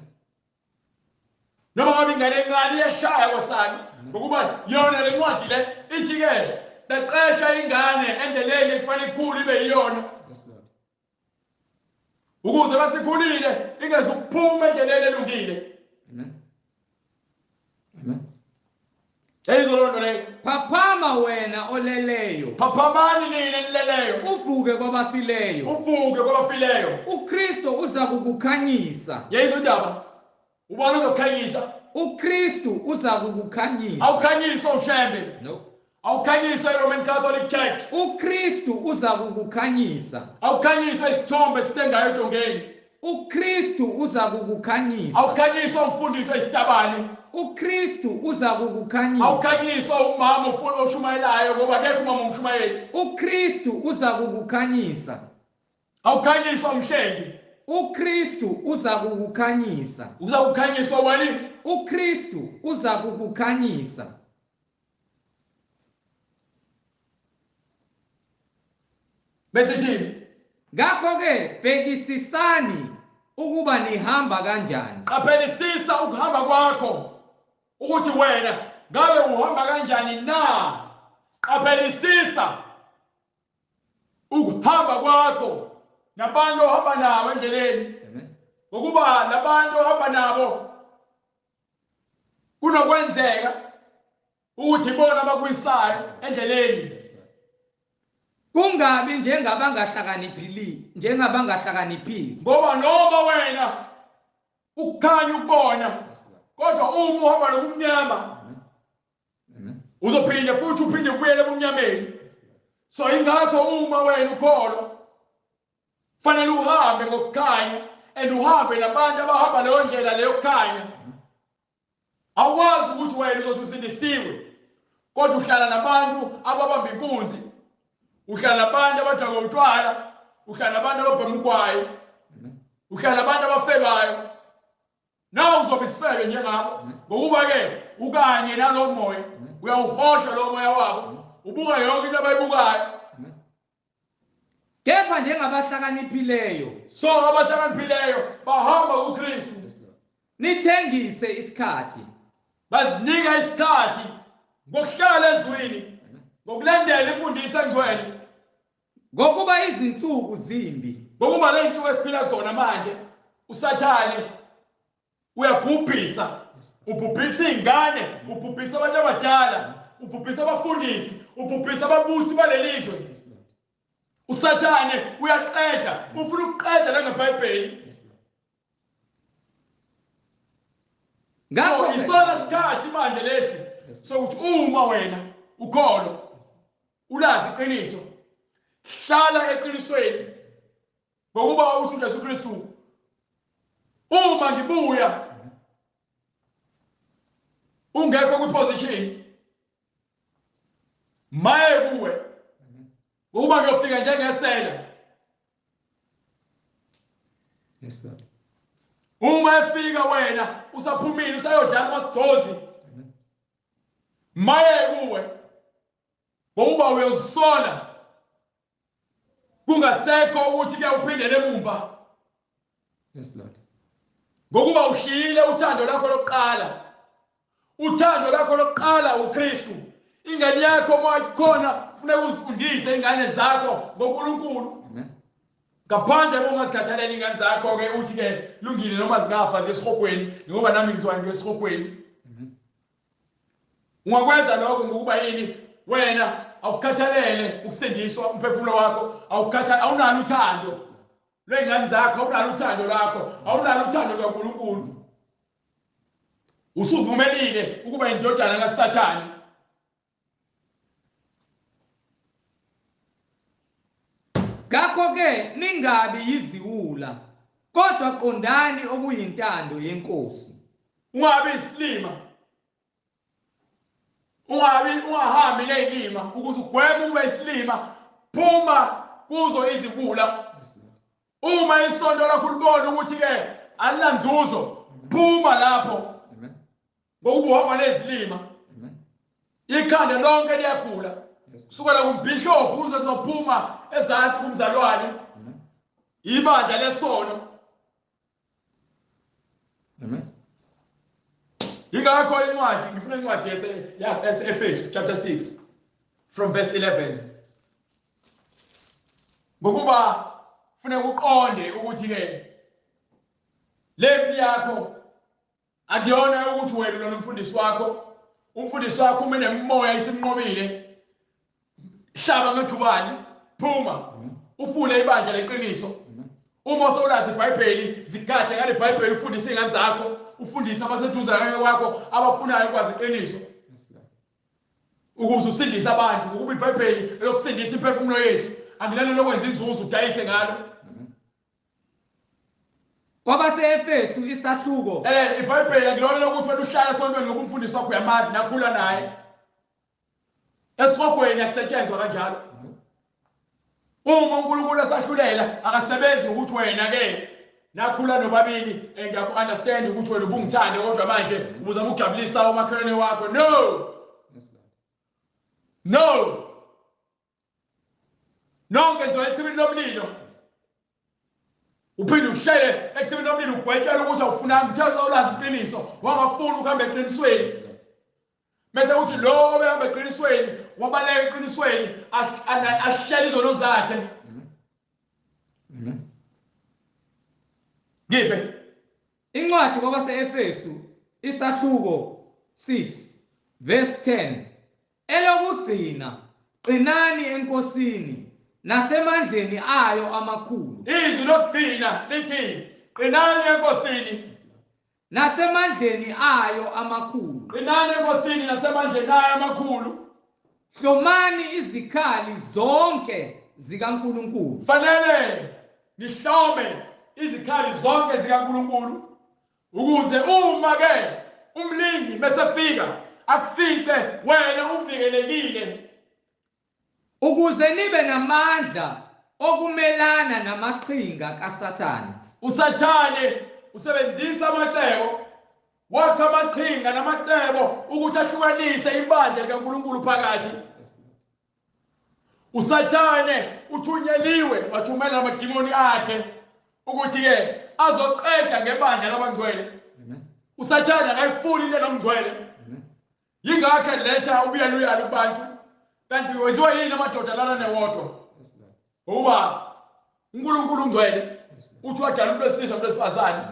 Noma ngabe ingane encane iyashaya kwasani ngokuba yona le ncwadi le ithi ke daqesha ingane endleleni ekufanele ikhulu ibe yiyona Yes, Lord. ukuze basikhulile ingezukuphuma endleleni elungile. Amen. Amen. Eyizolonto leyo. Phaphama wena oleleyo. Phaphamani nina enileleyo. Uvuke kwabafileyo. Uvuke kwabafileyo. uKristu uza kukukhanyisa. Yeyizondaba. Ubani uzokukhanyisa? uKristu uza kukukhanyisa. Awukhanyiswa ushembe. No. Awukhanyiswa iRoman Catholic Church. uKristu uza kukukhanyisa. Awukhanyiswa isithombe sitengayo ejongeni. uKristu uza kukukhanyisa. Awukhanyiswa umfundiso esitabane. uKristu uza kukukhanyisa. Awukhanyiswa umama oshumayelayo ngoba akekho umama umshumayeli. uKristu uza kukukhanyisa. Awukhanyiswa umhlengi. uKristu uza kukukhanyisa. Uza kukhanyiswa wani? uKristu uza kukukhanyisa. Besithi Ngakho-ke bhekisisani ukuba nihamba kanjani. qaphelisisa ukuhamba kwakho ukuthi wena ngabe uhamba kanjani na. Qaphelisisa ukuhamba kwakho nabantu ohamba nabo endleleni. Amen. Ngokuba labantu ohamba nabo kunokwenzeka ukuthi bona bakwisayo endleleni. Kungabi njengabangahlakaniphile. Ngoba noma wena ukukhanya ukubona kodwa uma uhamba nokumnyama Amen. uzophinde futhi uphinde ubuyele ebumnyameni. So ingakho uma wena ukholwa fanele uhambe ngokukhanya and uhambe nabantu abahamba leyo ndlela leyo kukhanya. Awukwazi ukuthi wena uzothi usindisiwe kodwa uhlala nabantu ababamba inkunzi, uhlala nabantu abadaka utshwala, uhlala nabantu ababhema ugwayi, uhlala nabantu abafebayo. Nawe uzobe isifebe njengabo ngokuba-ke ukanye nalowo moya uyawuhosha lowo moya wabo ubuka yonke into abayibukayo. Kepha njengabahlakaniphileyo So abahlakaniphileyo bahamba kuKristu, nithengise isikhathi. bazinika isikhathi ngokuhlala ezwini, ngokulandela imfundiso engcwele. Ngokuba izinsuku zimbi. Ngokuba le nsuku esiphila kuzona manje usathane uyabhubhisa, ubhubhisa iy'ngane, ubhubhisa abantu abadala, ubhubhisa abafundisi, ubhubhisa ababusi balelizwe. Usathane uyaqeda, ufuna ukuqeda nangeBhayibheli. So isona sikhathi manje lesi sokuthi uma wena ukholwa ulazi iqiniso, hlala eqinisweni ngokuba uthi uJesu Kristu uma ngibuya ungekho kwiposition maye kuwe ngokuba ngiyofika njengesela. Yes, Lord. Uma efika wena usaphumile usayodlala amasidhozi maye kuwe ngokuba uyozisola kungasekho ukuthi ke uphindele emumva. Yes, Lord. Ngokuba ushiyile uthando lakho lokuqala. Uthando lakho lokuqala uKristu. Ingane yakho mayikhona kufuneka uzifundise ingane zakho ngoNkulunkulu. Amen. Ngaphandle bongasikhathalela ingane zakho ke uthi ke lungile noma zingafa zesihogweni ngoba nami ngizwana ngesihogweni. Ungakwenza lokho ngokuba yini wena awukhathalele ukusindiswa umphefumulo wakho, awunalo uthando lwengane zakho, awunalo uthando lakho, awunalo uthando lwaNkulunkulu. Usuvumelile ukuba indodana kaSathane. Ngakho-ke ningabi yiziwula, kodwa qondani okuyintando yenkosi. Ungabi isilima. Ungahambi ngey'lima ukuze ugweme ube isilima, phuma kuzo iziwula. Uma isonto lakho libona ukuthi-ke alinanzuzo, phuma lapho. Ngokuba uhamba nezilima. Ikhanda lonke liyagula. Kusukela kumbhishophu kuze kuzophuma ezathi kumzalwane. Ibandla lesono. Amen. Ingakho incwadi ngifuna incwadi yase-Efesu chapter 6. from verse 11. Ngokuba funeka uqonde ukuthi ke lempi yakho akuyona ukuthi wena lo mfundisi wakho, umfundisi wakho uma nemoya isimnqobile, hlaba ngejubane, phuma ufune ibandla leqiniso. Uma sowulazi iBhayibheli, zigade ngale iBhayibheli, ufundise izingane zakho, ufundise abaseduzane kwakho abafunayo ukwazi iqiniso. Ukuze usindise abantu, ngokuba iBhayibheli elokusindisa imphefumulo yethu, angilana lokwenza inzuzo udayise ngalo. Kwabase-Efesu isahluko iBhayibheli angilona lokuthi wena uhlala esontweni ngoba umfundisi wakho uyamazi nakhula naye. Esihogweni akusetshenzwa kanjalo. Uma uNkulunkulu esahlulela akasebenzi ukuthi wena ke nakhula nobabili ngiyaku-understand ukuthi wena ubungithande kodwa manje ubuzama ukujabulisa umakhelwane wakho. No. Nonke nje ecibini lomlilo. Uphinde uhlele ecibini lomlilo ugwetshela ukuthi awufunanga ngithatha ulazi iqiniso, wangafuni ukuhamba eqinisweni. Mase uthi lo obehamba eqinisweni wabaleka eqinisweni ahlele izono zakhe. Ngibe incwadi kwabase-Efesu isahluko 6 verse 10 elokugcina qinani enkosini nasemandleni ayo amakhulu. Izwi lokugcina lithi qinani enkosini nasemandleni ayo amakhulu. qinani enkosini nasemandleni ayo amakhulu. Hlomani izikhali zonke zikaNkulunkulu. Fanele nihlome izikhali zonke zikaNkulunkulu ukuze uma ke umlingi mesefika akufice wena uvikelekile, ukuze nibe namandla okumelana namaqhinga kaSathane. uSathane usebenzisa amacebo wakhe, amaqhinga namacebo ukuthi ahlukanise ibandla likaNkulunkulu phakathi. uSathane uthunyeliwe wathumela amadimoni akhe ukuthi ke azoqeda ngebandla labangcwele. uSathane akayifuni into nomngcwele. Yingakho letha ubuyaluyalo kubantu, kanti wenziwa yini amadoda lana newodwa? Uba uNkulunkulu ungcwele uthi wadala umuntu wesilisa nomuntu wesifazane.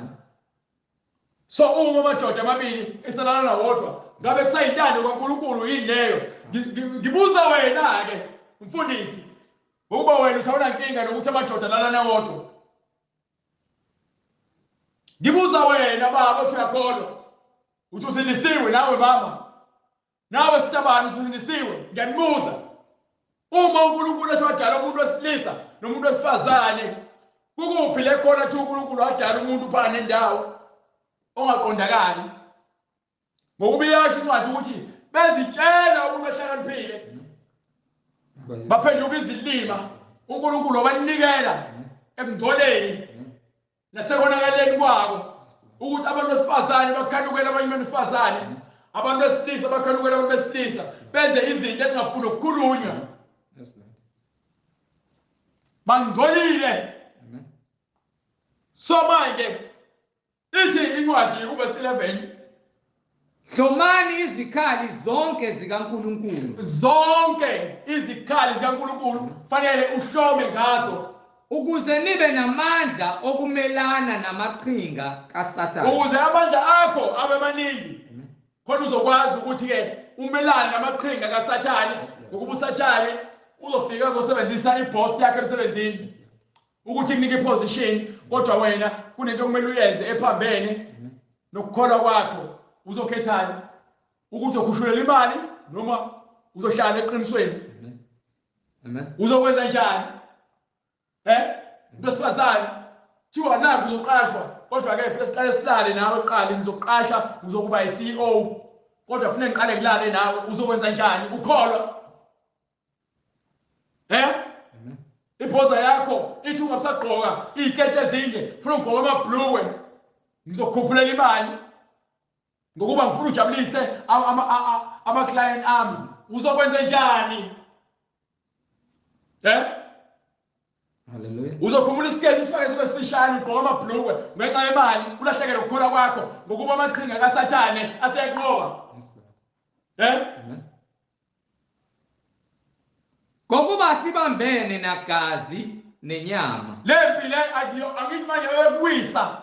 So uma amadoda amabili esalana nawodwa, ngabe kusayintando kaNkulunkulu yini leyo? Ngibuza wena ke mfundisi, ngoba wena uthawuna inkinga nokuthi amadoda lana newodwa. Ngibuza wena baba uthi uyakholwa, uthi usindisiwe nawe mama, nawe sitabani uthi usindisiwe. Ngiyanibuza, uma uNkulunkulu esewadala umuntu wesilisa nomuntu wesifazane, kukuphi le khonathi uNkulunkulu wadala umuntu phana nendawo ongaqondakali? Ngokuba iyasho incwadi ukuthi bezitshela umuntu ehlakaniphile baphenduka izilima, uNkulunkulu wabanikela ekungcoleni nasekonakaleni kwabo ukuthi abantu besifazane bakhanukele abanye besifazane, abantu besilisa bakhanukele abantu besilisa, benze izinto ezingafuni ukukhulunywa. Bangcolile. So manje ithi incwadi uverse 11, Hlomani izikhali zonke zikaNkulunkulu. zonke izikhali zikaNkulunkulu fanele uhlome ngazo Ukuze nibe namandla okumelana namaqhinga kaSathane. ukuze amandla akho abe maningi, khona uzokwazi ukuthi ke umelane namaqhinga kaSathane. Ngokuba uSathane uzofika azosebenzisa iboss yakhe emsebenzini ukuthi kunike iposition, kodwa wena kunento okumele uyenze ephambene nokukholwa kwakho. Uzokhethani ukuthi ukhushulele imali noma uzohlala eqinisweni? Amen. Uzokwenza njani? Umuntu wesifazane thiwa naku uzoqashwa, kodwa ke futhi siqale silale nawe eqala ngizoqasha uzokuba yiCEO, kodwa kufanele ngiqale ngilale nawe. Uzokwenza njani? Ukholwa? Ibhoza yakho ithi ungasagqoka izikete ezinde, ufuna ugqoka amabhluwe, ngizokukhuphula imali ngokuba ngifuna ujabulise ama-client ami. Uzokwenza njani? Hallelujah. Uzokhumula isiketi isifake sibe sifishane, ugqoka amabhluwe ngenxa yemali, ulahlekele ukukholwa kwakho ngokuba amaqhinga kaSathane aseyakunqoba. ngokuba sibambene nagazi nenyama. Lempi le angithi manje bekwisa.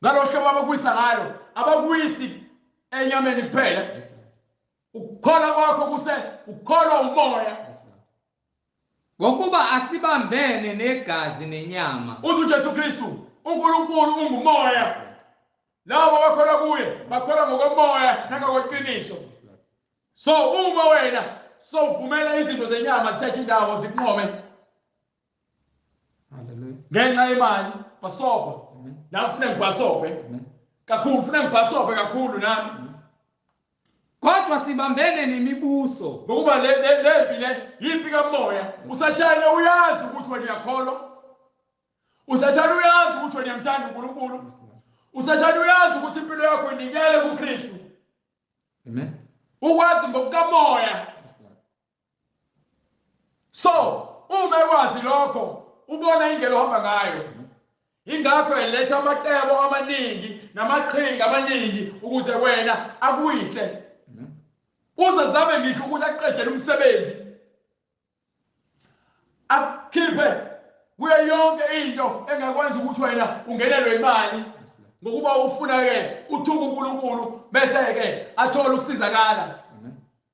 Ngalo hlobo abakwisa ngalo, abakwisi enyameni kuphela. Ukukholwa kwakho ukholwa umoya. Ngokuba asibambene negazi nenyama. uJesu Kristu, uNkulunkulu ungumoya. Labo bakholwa kuye, bakholwa ngokomoya nangokweqiniso. So uma wena uvumela izinto zenyama zithathe indawo zikunqome. Hallelujah. Ngenxa yemali, basopa. Nami ufuna ngibhasope. Kakhulu ufuna ngibhasope kakhulu nami. Kodwa sibambene nemibuso. Ngokuba lempi le yipi kamoya. Usathane uyazi ukuthi wena uyakholwa. Usathane uyazi ukuthi wena uyamthanda uNkulunkulu. Usathane uyazi ukuthi impilo yakho inikele kuKristu. Amen. Ukwazi ngokukamoya. So, uma ekwazi lokho, ubona indlela ohamba ngayo. Ingakho eletha amacebo amaningi namaqhinga amaningi ukuze wena akuyise. Uzazame ngisho ukuthi aqedele umsebenzi. Akhiphe kuyo yonke into engakwenza ukuthi wena ungenelwe imali. Ngokuba ufuna ke uthuka uNkulunkulu bese ke athola ukusizakala.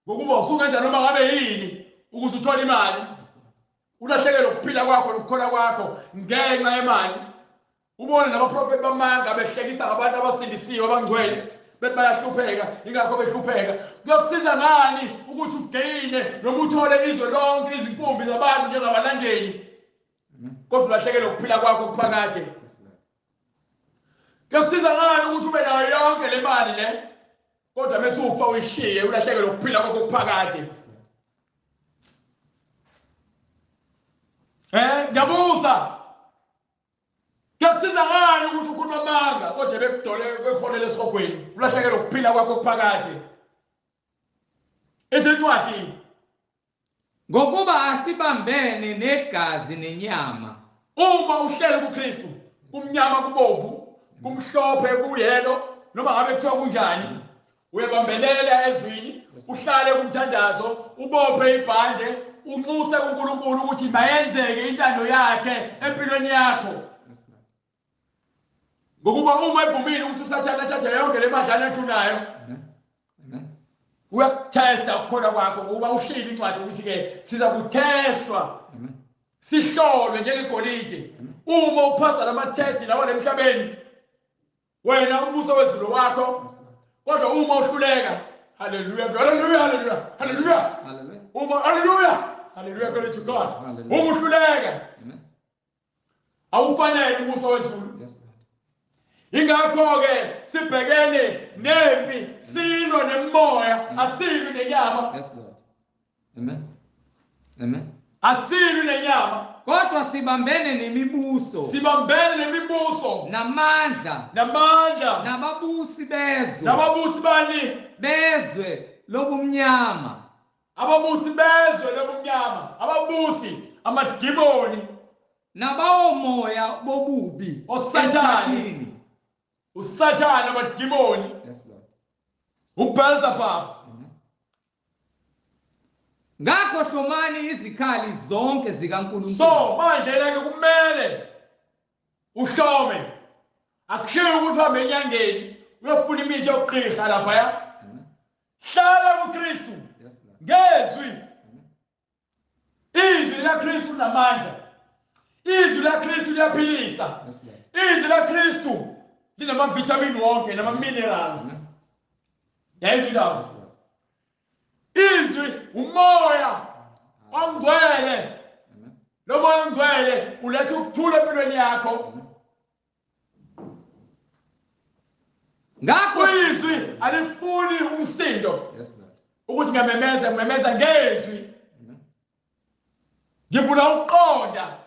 Ngokuba usungenza noma ngabe yini ukuze uthole imali. Ulahlekelwe ukuphila kwakho nokukhola kwakho ngenxa yemali. Ubone nabaprofeti bamanga behlekisa ngabantu abasindisiwe abangcwele bethi bayahlupheka, ingakho behlupheka. Kuyokusiza ngani ukuthi ugeyine noma uthole izwe lonke izinkumbi zabantu njengabalandeli kodwa ulahlekelwe ukuphila kwakho kuphakade? Kuyokusiza ngani ukuthi ube nayo yonke le mali le kodwa bese ufa uyishiye ulahlekelwe ukuphila kwakho kuphakade? Ngiyabuza. Kuyokusiza ngani ukuthi ukhuluma amanga kodwa bekholele esihogweni ulahlekelwe ukuphila kwakho kuphakade? Incwadi Ngokuba asibambene negazi nenyama. Uma uhlele kuKristu, kumnyama kubomvu, kumhlophe kuyelo, noma ngabe kuthiwa kunjani, uyabambelela ezwini, uhlale kumthandazo, ubophe ibhande, unxuse kuNkulunkulu ukuthi mayenzeke intando yakhe empilweni yakho. Ngokuba uma evumile ukuthi uSathane athathe yonke le madlana ethunayo, uyakuthesta ukukholwa kwakho ngoba uhlile incwadi ukuthi ke siza kuthestwa. Sihlolwe njengegolide. Uma uphasa lamathethi lawa lemhlabeni, wena umbuso wezulu wakho. Kodwa uma uhluleka, hallelujah, hallelujah, hallelujah, hallelujah. Uma hallelujah, hallelujah, glory to God. Uma uhluleka, awufanele umbuso wezulu. Ingakho ke sibhekene nempi, silwe nemoya, asilwe nenyama. Yes, Lord. Amen. Amen. Asilwe nenyama. Kodwa sibambene nemibuso. Sibambene nemibuso. Namandla. Nababusi bezwe. Nababusi bani? Bezwe lobumnyama. Ababusi bezwe lobumnyama. Ababusi amadimoni. Nabawomoya bobubi. Osathane. Usathane amadimoni. Yes, Lord. uBelzebub. Ngakho hlomani izikhali zonke zikaNkulunkulu. So manje ke kumele uhlome. Akushiwo ukuthi uhambe enyangeni uyofuna imithi yokugqirha lapha ya. Hlala kuKristu. Ngezwi. Izwi likaKristu linamandla. Izwi likaKristu liyaphilisa. Izwi likaKristu linamavitamin wonke nama-minerals. Yazwi lapho. Izwi umoya ongcwele. Lo moya ongcwele uletha ukuthula empilweni yakho. Ngakho izwi alifuni umsindo. Ukuthi ngamemeza ngezwi. Ngifuna ukuqonda.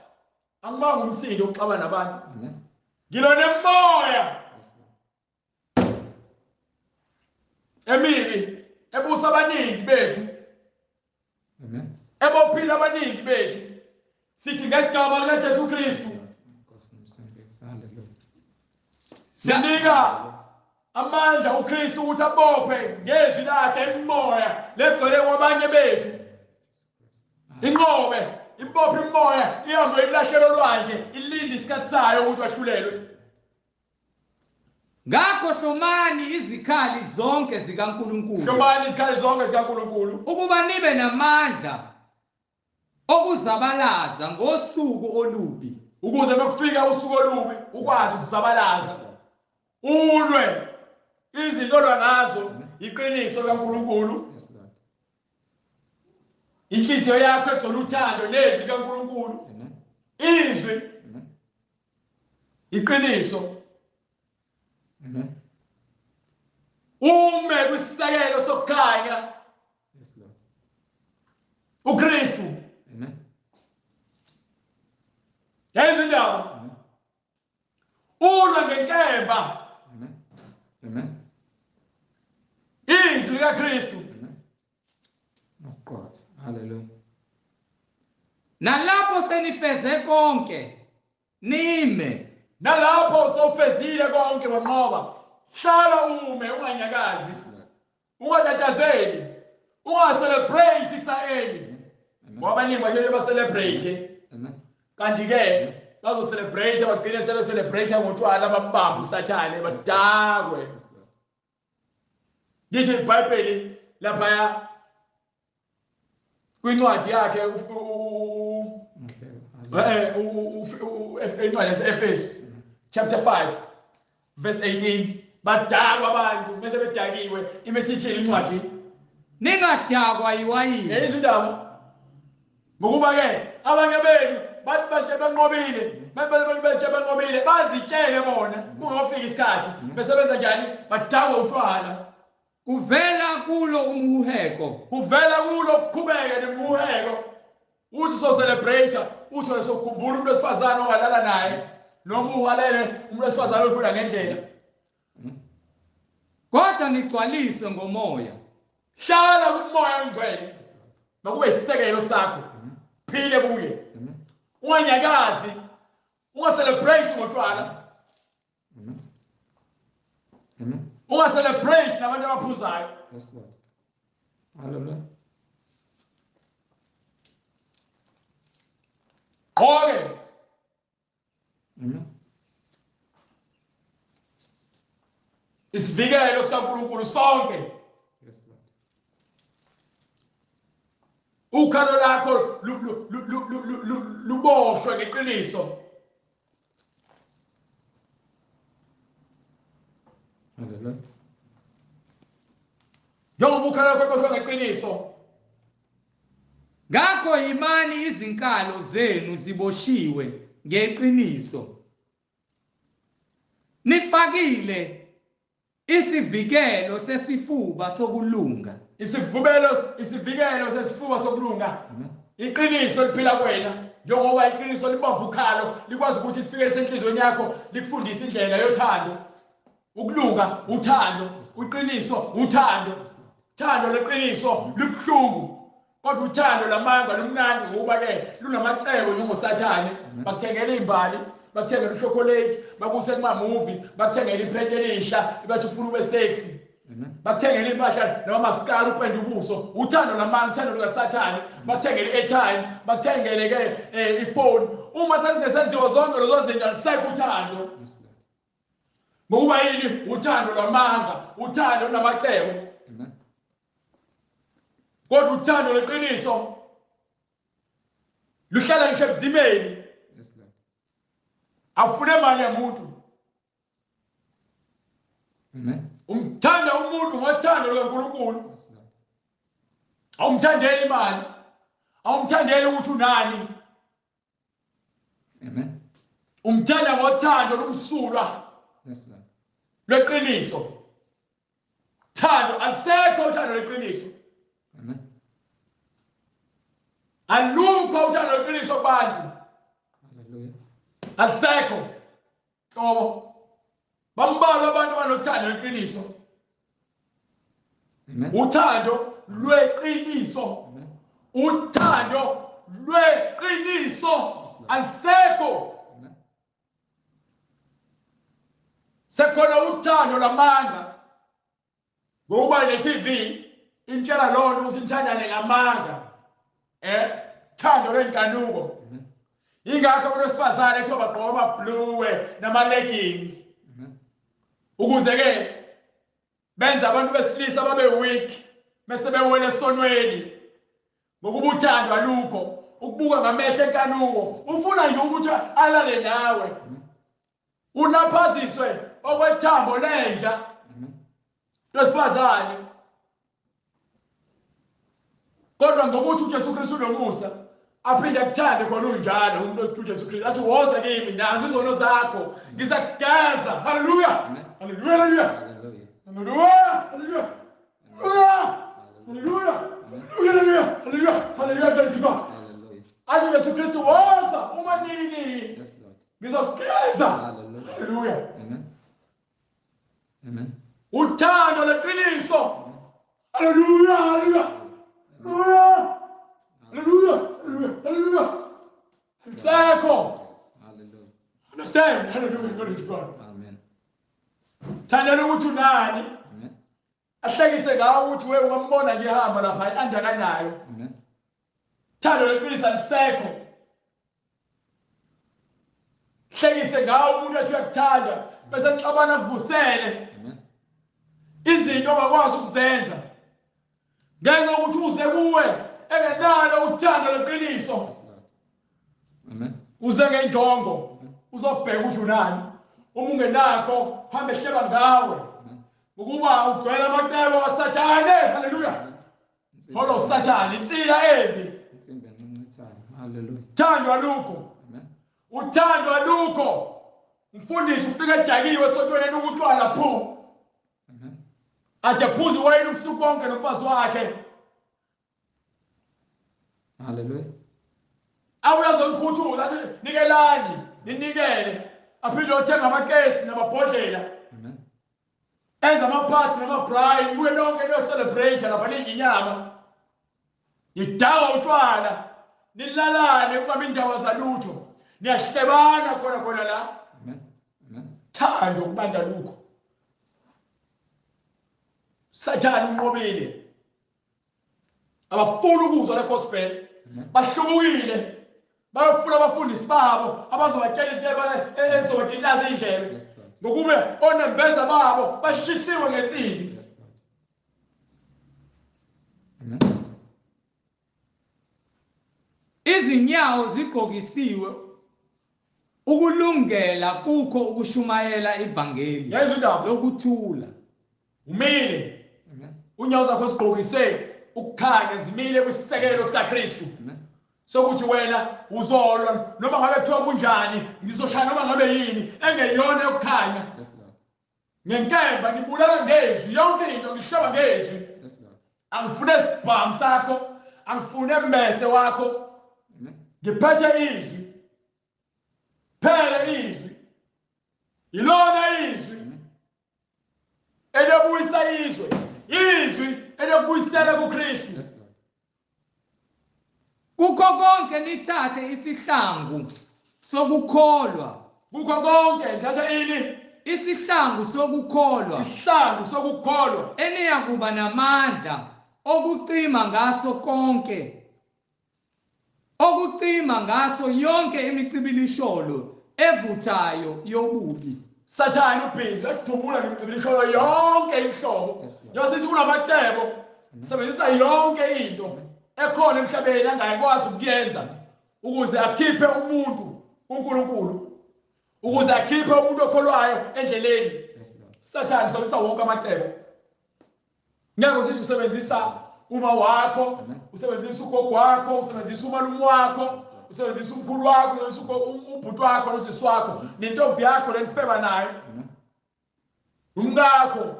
Angibanga umsindo ukuxabana nabantu. Ngilone moya. Emibi ebusa abaningi bethu. Amen. Ebophila abaningi bethu. Sithi ngegama likaJesu Kristu. Sinika amandla uKristu ukuthi abophe ngezwi lakhe emoya legcwele kwabanye bethu. inqobe ibophe imoya ihambe ilahlelo lwandle ilinde isikhathi sayo ukuthi wahlulelwe. Ngakho hlomani izikhali zonke zikaNkulunkulu Hlomani izikhali zonke zikaNkulunkulu ukuba nibe namandla okuzabalaza ngosuku olubi ukuze bekufika usuku olubi ukwazi ukuzabalaza ulwe izinto olwangazo iqiniso likaNkulunkulu. Yes, Lord. Inhliziyo yakho egcwele uthando nezwi likaNkulunkulu. Amen. Izwi Amen. iqiniso Amen. ume kwisisekelo sokukhanya Yes, Lord. uKristu. Amen. Yenza indaba Amen. ulwe ngenkemba Amen. Amen. izwi likaKristu. Amen. Oh God. Hallelujah. Nalapho senifeze konke nime Nalapho usofezile konke wanqoba hlala ume unganyakazi ungatatazeli ungaselebrate kusayeni ngoba abaningi bahlele baselebrate Amen. kanti ke bazo celebrate bagcine sebe celebrate ngotshwala babamba usathane badakwe. Yes, Lord. Ngisho iBhayibheli lapha kwincwadi yakhe Okay. incwadi yase-Efesu chapter 5 verse 18 badakwa abantu bese bedakiwe imesithini incwadi Ningadakwa iwayini. yeyizwe indaba ngokuba ke abanye benu bathi base benqobile bese benqobile bazitshele bona kungafika isikhathi besebenza njani badakwa utshwala Kuvela kulo umuheko kuvela kulo kuqhubeka nemuheko uthi so celebrate uthi wena sokukhumbula umuntu wesifazane ongalala naye noma uhalele umuntu wesifazane odlula ngendlela. kodwa nigcwaliswe ngomoya. Hlala kumoya ongcwele makube isisekelo sakho phile kuye unganyakazi ungaselebrate ngotshwala Amen. ungaselebrate nabantu abaphuzayo. Yes, Lord. Hallelujah. Okay Amen. isivikelo sikaNkulunkulu sonke Yes, Lord. ukhalo lakho luboshwe ngeqiniso. Hallelujah. Njengoba ukhalo lakho luboshwe ngeqiniso Ngakho imani izinkalo zenu ziboshiwe ngeqiniso. Nifakile isivikelo sesifuba sokulunga. isivikelo sesifuba sokulunga iqiniso liphila kuwena njengoba iqiniso libamba ukhalo likwazi ukuthi lifike esenhlizweni yakho likufundisa indlela yothando ukulunga uthando uqiniso uthando uthando leqiniso libuhlungu kodwa uthando lamanga lumnandi ngoba ke lunamacebo njengosathane bakuthengela imbali bakuthengela uchocolate bakuse kuma movie bakuthengela iphethe elisha bathi ufuna ube sexy bakuthengela impahla noma maskara upende ubuso uthando lamanga uthando lukasathane bakuthengela airtime bakuthengele ke ifone uma sesingesenziwa zonke lezo zinto alisekho uthando ngoba yini uthando lamanga uthando lunamacebo kodwa uthando leqiniso luhlala ngisho ebuzimeni. Yes, Lord. Awufune imali yomuntu Amen. umthanda umuntu ngothando likaNkulunkulu. Yes, Lord. Awumthandeli imali awumthandeli ukuthi unani. Amen. Umthanda ngothando lumsulwa Yes, Lord. lweqiniso. Thando alisekho uthando lweqiniso. Amen. Alukho uthando lweqiniso kubantu. Hallelujah. Alisekho. Ngoba bambalwa abantu abanothando lweqiniso. Amen. Uthando lweqiniso. Amen. Uthando lweqiniso alisekho. Amen. Sekhona uthando lamanga ngoba le TV intshela lona ukuthi nithandane ngamanga thando lwenkanuko ingakho abantu besifazane kuthiwa bagqoka amabhluwe nama-leggings ukuze ke benza abantu besilisa babe weak bese bewela esonweni ngokuba uthando alukho ukubuka ngamehlo enkanuko ufuna nje ukuthi alale nawe unaphaziswe okwethambo lenja lesifazane kodwa ngokuthi uJesu Kristu unomusa aphinde akuthande khona unjalo umuntu osithi uJesu Kristu athi woza kimi nazi izono zakho ngizakugeza haleluya haleluya haleluya haleluya haleluya haleluya haleluya haleluya haleluya athi Yesu Kristu woza uma nini ngizakugeza haleluya amen uthando leqiniso haleluya haleluya haleluya haleluya haleluya sakho haleluya understand haleluya glory to God amen thanda ukuthi unani amen ahlekise ngawo ukuthi wewe ungambona nje ehamba lapha andakanayo amen thando leqiniso alisekho hlekise ngawo umuntu athi uyakuthanda bese xabana kuvusele amen izinto ongakwazi ukuzenza ngenxa ukuthi uze kuwe engenalo uthando leqiniso amen uze ngenjongo uzobheka ukuthi unani uma ungenakho hambe ehleba ngawe ukuba ugcwele amacebo wasathane haleluya holo sathane insila embi insimbi encincisana haleluya thando alukho amen uthando alukho umfundisi ufika edakiwe esontweni ukutshwala phu amen ade phuzi wayini ubusuku bonke nomfazi wakhe haleluya awuyazongikhuthula athi nikelani ninikele aphinde othenga amakesi namabhodlela amen enza amaphathi nama-braai buye lonke niyo-celebrate lapha nidla inyama nidawa utshwala nilalane kungabi indawo zalutho niyahlebana khona la amen amen thando ukubanda lukho sathane unqobile abafuna ukuzwa le gospel bahlubukile bayofuna abafundisi babo abazobatshela izinto ezizobadindaza indlebe ngokube onembeza babo bashisiwe ngensimbi izinyawo zigqokisiwe ukulungela kukho ukushumayela ivangeli yazi indaba lokuthula umile unyawo zakho zigqokise ukukhanya zimile kwisisekelo sikaKristu sokuthi wena uzolwa noma ngabe kuthiwa kunjani ngizohlala noma ngabe yini engeyona yokukhanya ngenkemba ngibulala ngezwi yonke into ngihlaba ngezwi angifune isibhamu sakho angifune emmese wakho ngiphethe izwi phela izwi ilona izwi elobuyisa izwe izwi elobuyisela kuKristu kukho konke nithathe isihlangu sokukholwa kukho konke nithatha ini isihlangu sokukholwa isihlangu sokukholwa eniyakuba namandla okucima ngaso konke okucima ngaso yonke imicibilisholo evuthayo yobubi sathane ubhizi ekuthumula ngemicibilisholo yonke inhlobo yosithi kunamacebo sebenzisa yonke into ekhona emhlabeni angayikwazi ukuyenza ukuze akhiphe umuntu uNkulunkulu ukuze akhiphe umuntu okholwayo endleleni sathane sebenzisa wonke amacebo ngeke usithi usebenzisa uma wakho usebenzisa ugogo wakho usebenzisa umalume wakho usebenzisa umkhulu wakho usebenzisa ubhuti wakho nosisi wakho nentombi yakho lenifeba nayo umngakho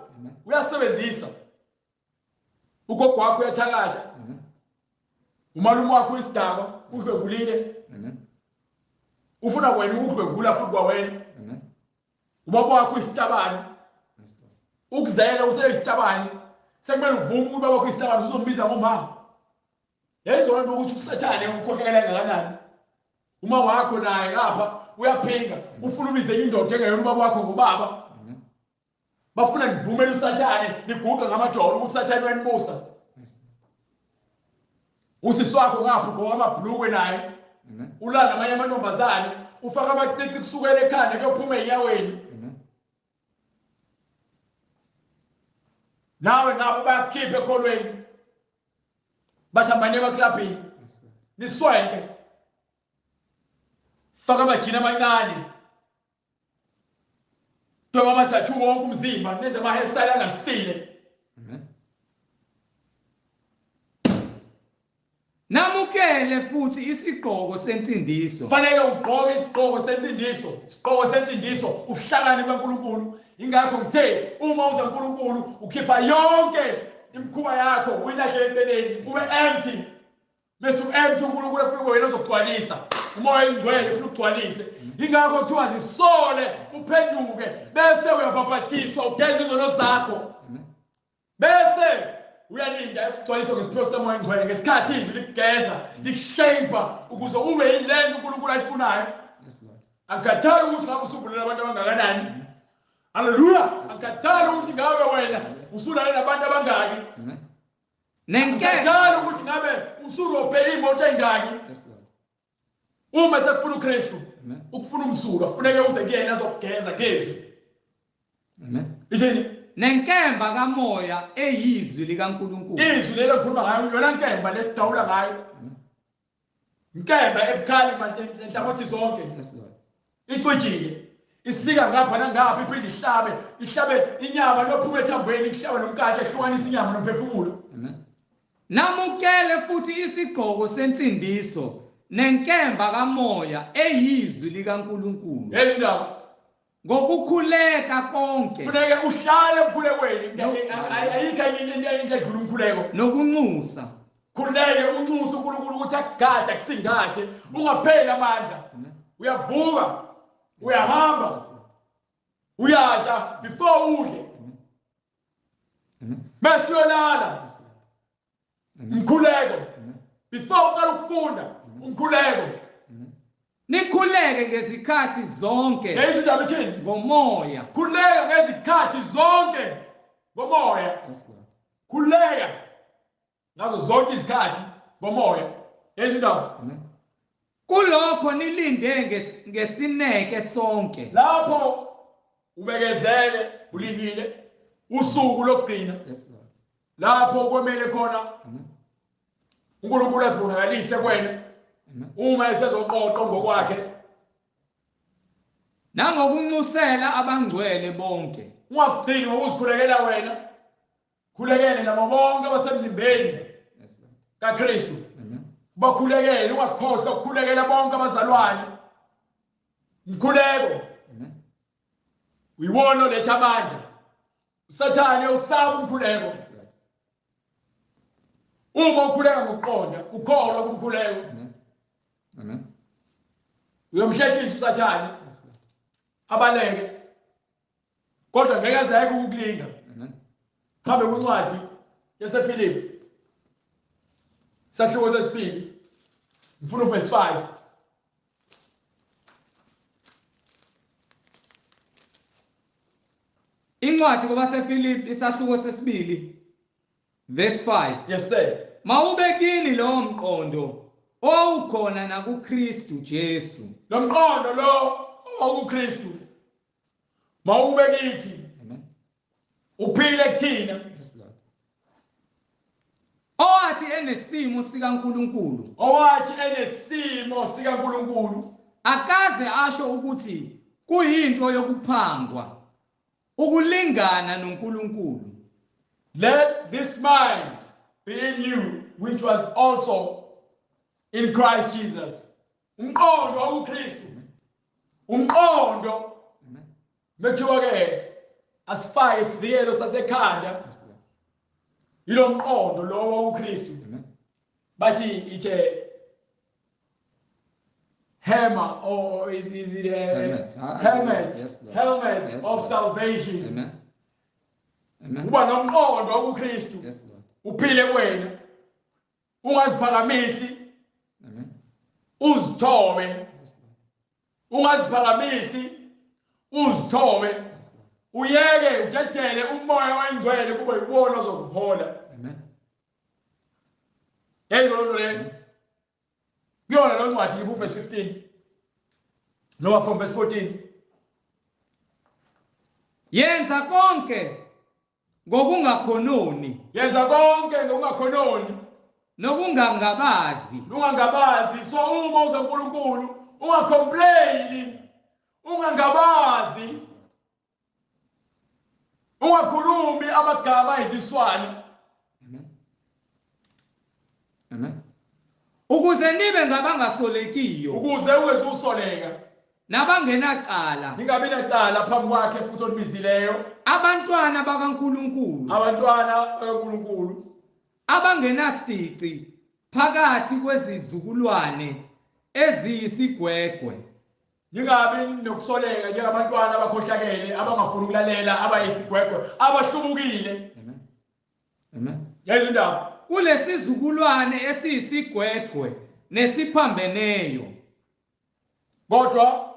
uyasebenzisa ugogo wakho uyathakatha umalume wakho uyisidaba udlwengulile ufuna wena ukudlwengula futhi kwawena ubaba wakho uyisitabani ukuzela useyisitabani sekumele uvume ukuthi ubaba wakho uyisitabani uzombiza ngomama yayizona ukuthi usathane ukhohlekela kangakanani uma wakho naye ngapha uyaphinga ufuna ubize indoda engeyona ubaba wakho ngobaba bafuna nivumele usathane niguqa ngamajolo ukuthi usathane wenibusa usisi wakho ngapha ugqoka amabhlukwe naye Amen. ulala namanye amantombazane ufaka amacici kusukela ekhanda kuyophuma enyaweni nawe nabo bayakhipha ekholweni bashambane ebaklabhini Yes, Lord. nisweke faka amajini amancane doba amathathu wonke umzimba nenze ama-hairstyle angasile Amen. Namukele futhi isigqoko sensindiso. kufanele ugqoke isigqoko sensindiso ubuhlakani kaNkulunkulu ingakho ngithe uma uza kuNkulunkulu ukhipha yonke imikhuba yakho uyilahle eceleni ube empty bese u-empty uNkulunkulu efika wena uzokugcwalisa umoya oyingcwele ufuna ukugcwalise ingakho kuthiwa zisole uphenduke bese uyabhabhathiswa ugeze izono zakho bese uyalinda ukugcwaliswa ngesipho sikamoya oyingcwele ngesikhathi izwi likugeza likushape ukuze ube yilento uNkulunkulu ayifunayo. Yes, Lord. Akukhathali ukuthi ngabe usubulela abantu abangakanani. Haleluya. Akukhathali ukuthi ngabe wena usulale nabantu abangaki. Amen. Akukhathali ukuthi ngabe usurobhela imoto engaki. Yes, Lord. Uma sekufuna uKristu Amen. ukufuna umsulwa kufuneka uze kuyena azokugeza ngezwi. Amen. Ithini? Nenkemba kamoya eyizwi likaNkulunkulu. Izwi lelo khuluma ngayo yona nkemba lesidawula ngayo. Nkemba ebukhali enhlangothi zonke. Yes, Lord. Ixwejile isika ngapha nangapha iphinde ihlabe inyama lophuma ethambweni ihlaba nomkakhe ehlukanisa inyama nomphefumulo. Amen. Namukele futhi isigqoko sensindiso nenkemba kamoya eyizwi likaNkulunkulu. Yeyindaba Ngokukhuleka konke kufuneke uhlale emkhulekweni ayikho enye into edlula umkhuleko nokunxusa. khuleke unxuse uNkulunkulu ukuthi akugade akusingathe ungapheli amandla uyavuka uyahamba uyadla before udle bese uyolala umkhuleko before uqala ukufunda umkhuleko Nikhuleke ngezikhathi zonke ngezwe indaba ithini ngomoya. khuleka ngezikhathi zonke ngomoya Yes, Lord. khuleka ngazo zonke izikhathi ngomoya ngezwe indaba Amen. Kulokho nilinde ngesineke sonke. lapho ubekezele ulindile usuku lokugcina Yes, Lord. lapho komele khona Amen. uNkulunkulu asibonakalise kwena Amen. uma esezoqoqa ngokwakhe Nangokunxusela abangcwele bonke. ungagcini ngokuzikhulekela wena khulekele nabo bonke abasemzimbeni Yes, Lord. kaKristu Amen. bakhulekele ungakhohlwa ukukhulekela bonke abazalwane mkhuleko Amen. uyiwona oletha amandla usathane usaba umkhuleko Yes, Lord. uma ukhuleka ngokuqonda ukholwa kumkhuleko Amen. Amen. uyomhlehlisa usathane Yes, Lord. abaleke kodwa ngeke azeke ukukulinga Amen. hambe kwincwadi yaseFilipi sahluko sesibili ngifuna uverse 5 Incwadi kwabaseFilipi isahluko sesibili verse 5. yes sir Mawubekini lo mqondo owukhona nakuKristu Jesu. lo mqondo lo okuKristu mawube kithi Amen. uphile kuthina Yes, Lord. Owathi enesimo sikaNkulunkulu owathi enesimo sikaNkulunkulu akaze asho ukuthi kuyinto yokuphangwa ukulingana noNkulunkulu. let this mind be in you which was also in Christ Jesus umqondo okuKristu umqondo Amen. methiwa ke asifake isivikelo sasekhanda Yes, Lord. ilo mqondo lo okuKristu Amen. bathi ithe hammer or is it a Helmet. helmet Yes, Lord. helmet Yes, of Lord. salvation Amen. Amen. uba nomqondo okuKristu Yes, Lord. uphile kwena ungaziphakamisi Amen. uzithobe Yes, Lord. ungaziphakamisi uzithobe Yes, Lord. uyeke udedele umoya oyingcwele kube yiwona ozokuhola Amen. Yayizwa lento leyo. Kuyona lo ncwadi ibu verse 15. Noma from verse 14. Yenza konke ngokungakhononi Yenza konke ngokungakhononi nokungangabazi ungangabazi. So uma uze uNkulunkulu ungacomplain, ungangabazi, ungakhulumi amagama eziswana. Amen. Ukuze nibe ngabangasolekiyo Ukuze ungezusoleka nabangenacala ningabi necala phambi kwakhe futhi olibizileyo. abantwana bakaNkulunkulu Abantwana bakaNkulunkulu abangenasici phakathi kwezizukulwane eziyisigwegwe ningabi nokusoleka njengabantwana abakhohlakele abangafuni ukulalela abayisigwegwe abahlubukile. Amen. Amen. Yezwa indaba. Kulesizukulwane esiyisigwegwe nesiphambeneyo Kodwa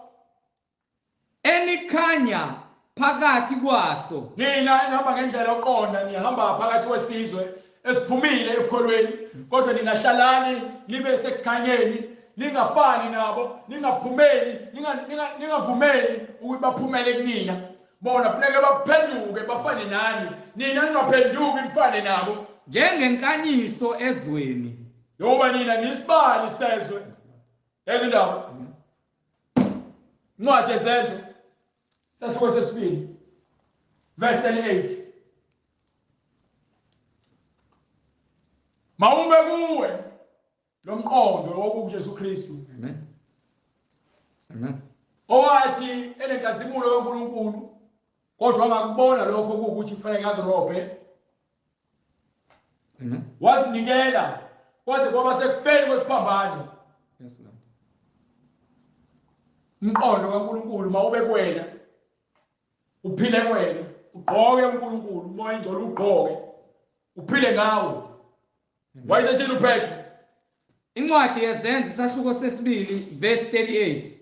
enikhanya phakathi kwaso nina enihamba ngendlela yoqonda, nihamba phakathi kwesizwe esiphumile ekukholweni, kodwa ningahlalani nibe sekukhanyeni, ningafani nabo, ningaphumeli, ningavumeli ukuthi baphumele kunina. Bona funeke baphenduke bafane nani, nina ningaphenduki nifane nabo. njengenkanyiso ezweni Ngoba nina nisibani sezwe. Yezwa indaba. Ncwadi yezenzo sahluko sesibili verse 38. Mawube kuwe lomqondo wokuJesu Kristu. Amen. Amen. Owathi enenkazimulo kaNkulunkulu kodwa angakubona lokho ukuthi kufanele akurobhe. Amen. Wazinikela kwaze kwaba sekufeni kwesiphambano. Yes, Lord. Umqondo kaNkulunkulu mawube kuwena, uphile kuwena, ugqoke uNkulunkulu, umoya ingcwele ugqoke, uphile ngawo. Wayesethini uPetro? Incwadi yezenzo isahluko sesibili verse 38.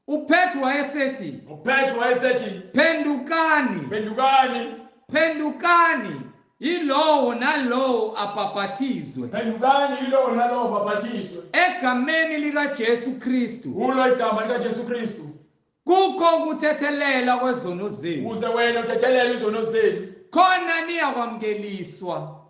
uPetru wayesethi uPetro wayesethi phendukani phendukani, phendukani yilowo nalowo abhaphathizwe phendukani yilo nalo baphathiswe egameni likaJesu Kristu kulo igama likaJesu Kristu, kukho ukuthethelela kwezono zenu ukuze wena uthethelele izono zenu. khona niyakwamukeliswa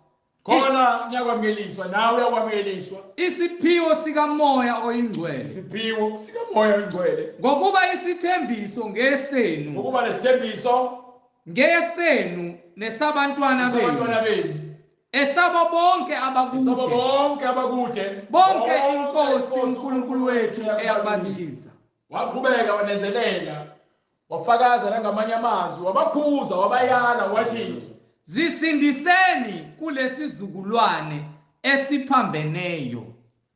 Khona niyakwamukeliswa, nawe uyakwamukeliswa isiphiwo sikamoya oyingcwele isiphiwo sikamoya oyingcwele, ngokuba isithembiso ngesenu ngokuba nesithembiso ngesenu nesabantwana sabantwana benu benu, esabo bonke sabo abakude bonke abakude, bonke inkosi uNkulunkulu wethu eyababiza waqhubeka wanezelela, wafakaza nangamanye amazwi, wabakhuza, wabayala, wathi zisindiseni kulesizukulwane esiphambeneyo.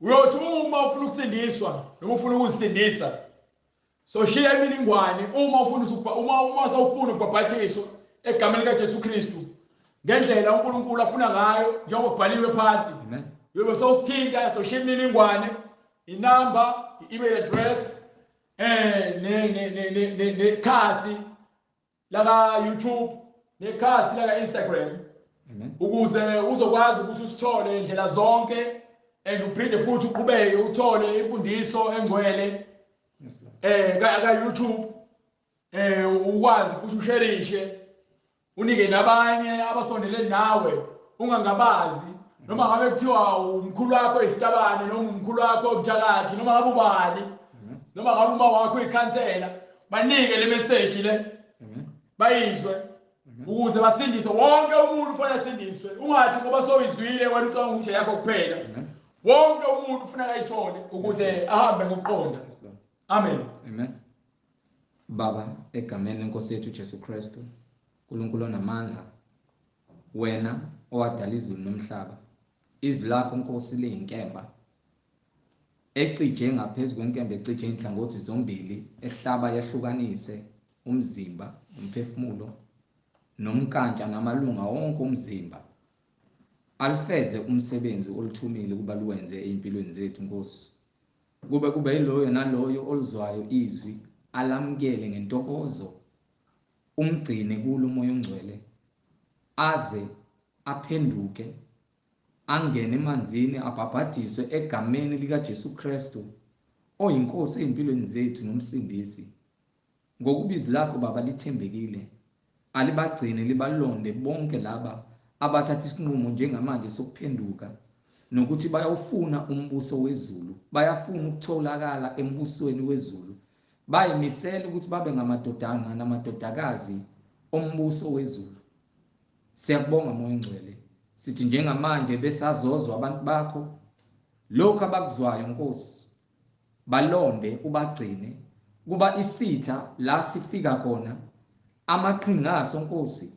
uyothi uma ufuna ukusindiswa noma ufuna ukuzisindisa, so shiya iminingwane. Uma sawufuna ukubhaphathiswa egameni likaJesu Kristu ngendlela uNkulunkulu afuna ngayo njengoba kubhaliwe phansi, Amen. yobe sowusithinta, so shiya iminingwane, inamba, i-email address, nekhasi laka YouTube, nekhasi laka Instagram, Amen. ukuze uzokwazi ukuthi usithole indlela zonke and uphinde futhi uqhubeke uthole imfundiso engcwele Yes, Lord. ka YouTube, ukwazi futhi usherishe, unike nabanye abasondelene nawe ungangabazi, noma ngabe kuthiwa umkhulu wakho esitabane, noma umkhulu wakho omthakathi, noma ngabe ubani, noma ngabe uma wakho ikhansela, banike le message le Amen. bayizwe, ukuze basindiswe. Wonke umuntu ufanele asindiswe, ungathi ngoba sowizwile wena ucabanga ukuthi yakho kuphela. Amen. Wonke umuntu ufanele ayithole ukuze ahambe ngokuqonda. Yes, Lord. Amen. Amen. Baba, egameni lenkosi yethu Jesu Kristu, uNkulunkulu onamandla, wena owadala izulu nomhlaba, izwi lakho Nkosi liyinkemba ecije ngaphezulu kwenkemba ecije inhlangothi zombili, ehlaba yahlukanise umzimba, umphefumulo, nomkantja namalunga wonke umzimba, alifeze umsebenzi oluthumile kuba luwenze empilweni zethu Nkosi. Kube yiloyo naloyo oluzwayo izwi alamukele ngentokozo, umgcine kulo umoya ongcwele, aze aphenduke angene emanzini abhabhadiswe egameni likaJesu Kristu oyinkosi empilweni zethu nomsindisi. Ngokubizi lakho Baba lithembekile, alibagcine libalonde bonke laba abathatha isinqumo njengamanje sokuphenduka nokuthi bayawufuna umbuso wezulu, bayafuna ukutholakala embusweni wezulu, bayimisela ukuthi babe ngamadodana namadodakazi ombuso wezulu. Siyakubonga Moya Ngcwele, sithi njengamanje besazozwa abantu bakho, lokho abakuzwayo Nkosi, balonde ubagcine kuba isitha la sifika khona, amaqhingaso Nkosi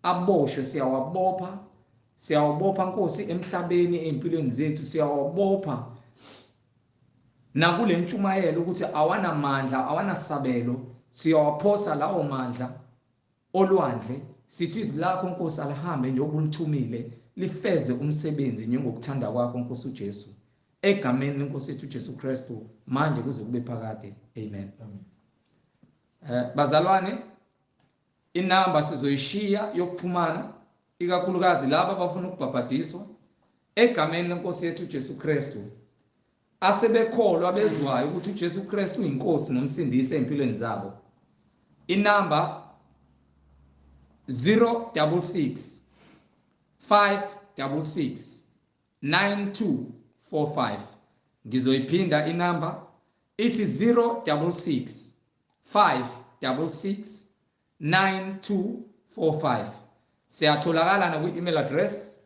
aboshwe siyawabopha Nkosi emhlabeni empilweni zethu, siyawabopha nakule ntshumayelo ukuthi awanamandla awanasabelo, siyawaphosa lawo mandla olwandle. Sithi izwi lakho Nkosi alihambe njengoba ulithumile, lifeze umsebenzi njengokuthanda kwakho Nkosi uJesu, egameni lenkosi yethu uJesu Kristu manje kuze kube phakade. Amen. Bazalwane, inamba sizoyishiya yokuxhumana ikakhulukazi laba abafuna ukubhabhadiswa egameni lenkosi yethu uJesu Kristu, asebekholwa bezwayo ukuthi uJesu Kristu uyinkosi nomsindisi empilweni zabo. Inamba 066 566 9245. Ngizoyiphinda inamba ithi 066 566 9245. Siyatholakala na ku-email address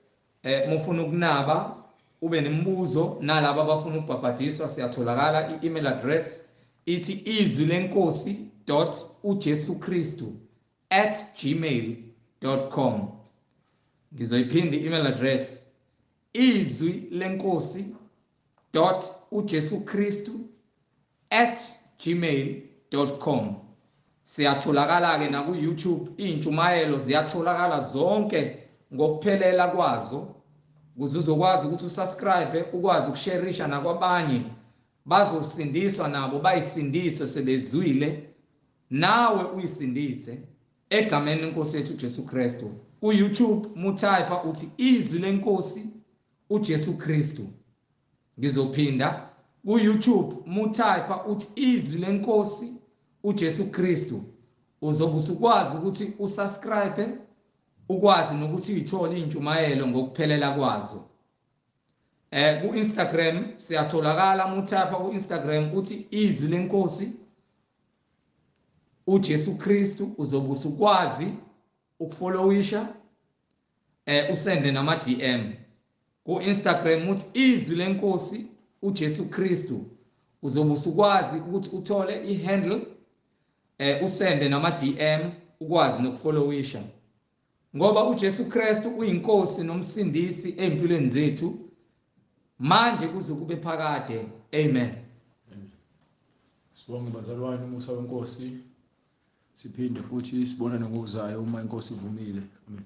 mufuna ukunaba ube nemibuzo nalabo abafuna ukubhabhadiswa, siyatholakala. I-email address ithi izwilenkosi.ujesukristu@gmail.com. Ngizoyiphinda i-email address izwilenkosi.ujesukristu@gmail.com. Siyatholakala ke na ku YouTube, Intshumayelo ziyatholakala zonke ngokuphelela kwazo, ukuze uzokwazi ukuthi usubscribe, ukwazi ukushareisha nakwabanye bazosindiswa nabo bayisindiswe sebezwile, nawe uyisindise egameni lenkosi yethu uJesu Kristu. Ku YouTube mutype uthi izwi lenkosi uJesu Kristu. Ngizophinda, ku YouTube mutype uthi izwi lenkosi uJesu Kristu. Uzobe usukwazi ukuthi usubscribe, ukwazi nokuthi uyithole intshumayelo ngokuphelela kwazo. Ku Instagram siyatholakala, mutype ku Instagram uthi izwi lenkosi uJesu Kristu, uzobe usukwazi ukufollowisha, usende nama DM. Ku Instagram uthi izwi lenkosi uJesu Kristu, uzobe usukwazi ukuthi uthole ihandle, usende nama DM, ukwazi nokufollowisha. Ngoba uJesu Kristu uyinkosi nomsindisi empilweni zethu manje kuze kube phakade. Amen. Sibonge bazalwane umusa wenkosi, siphinde futhi sibonane ngokuzayo uma inkosi ivumile. Amen.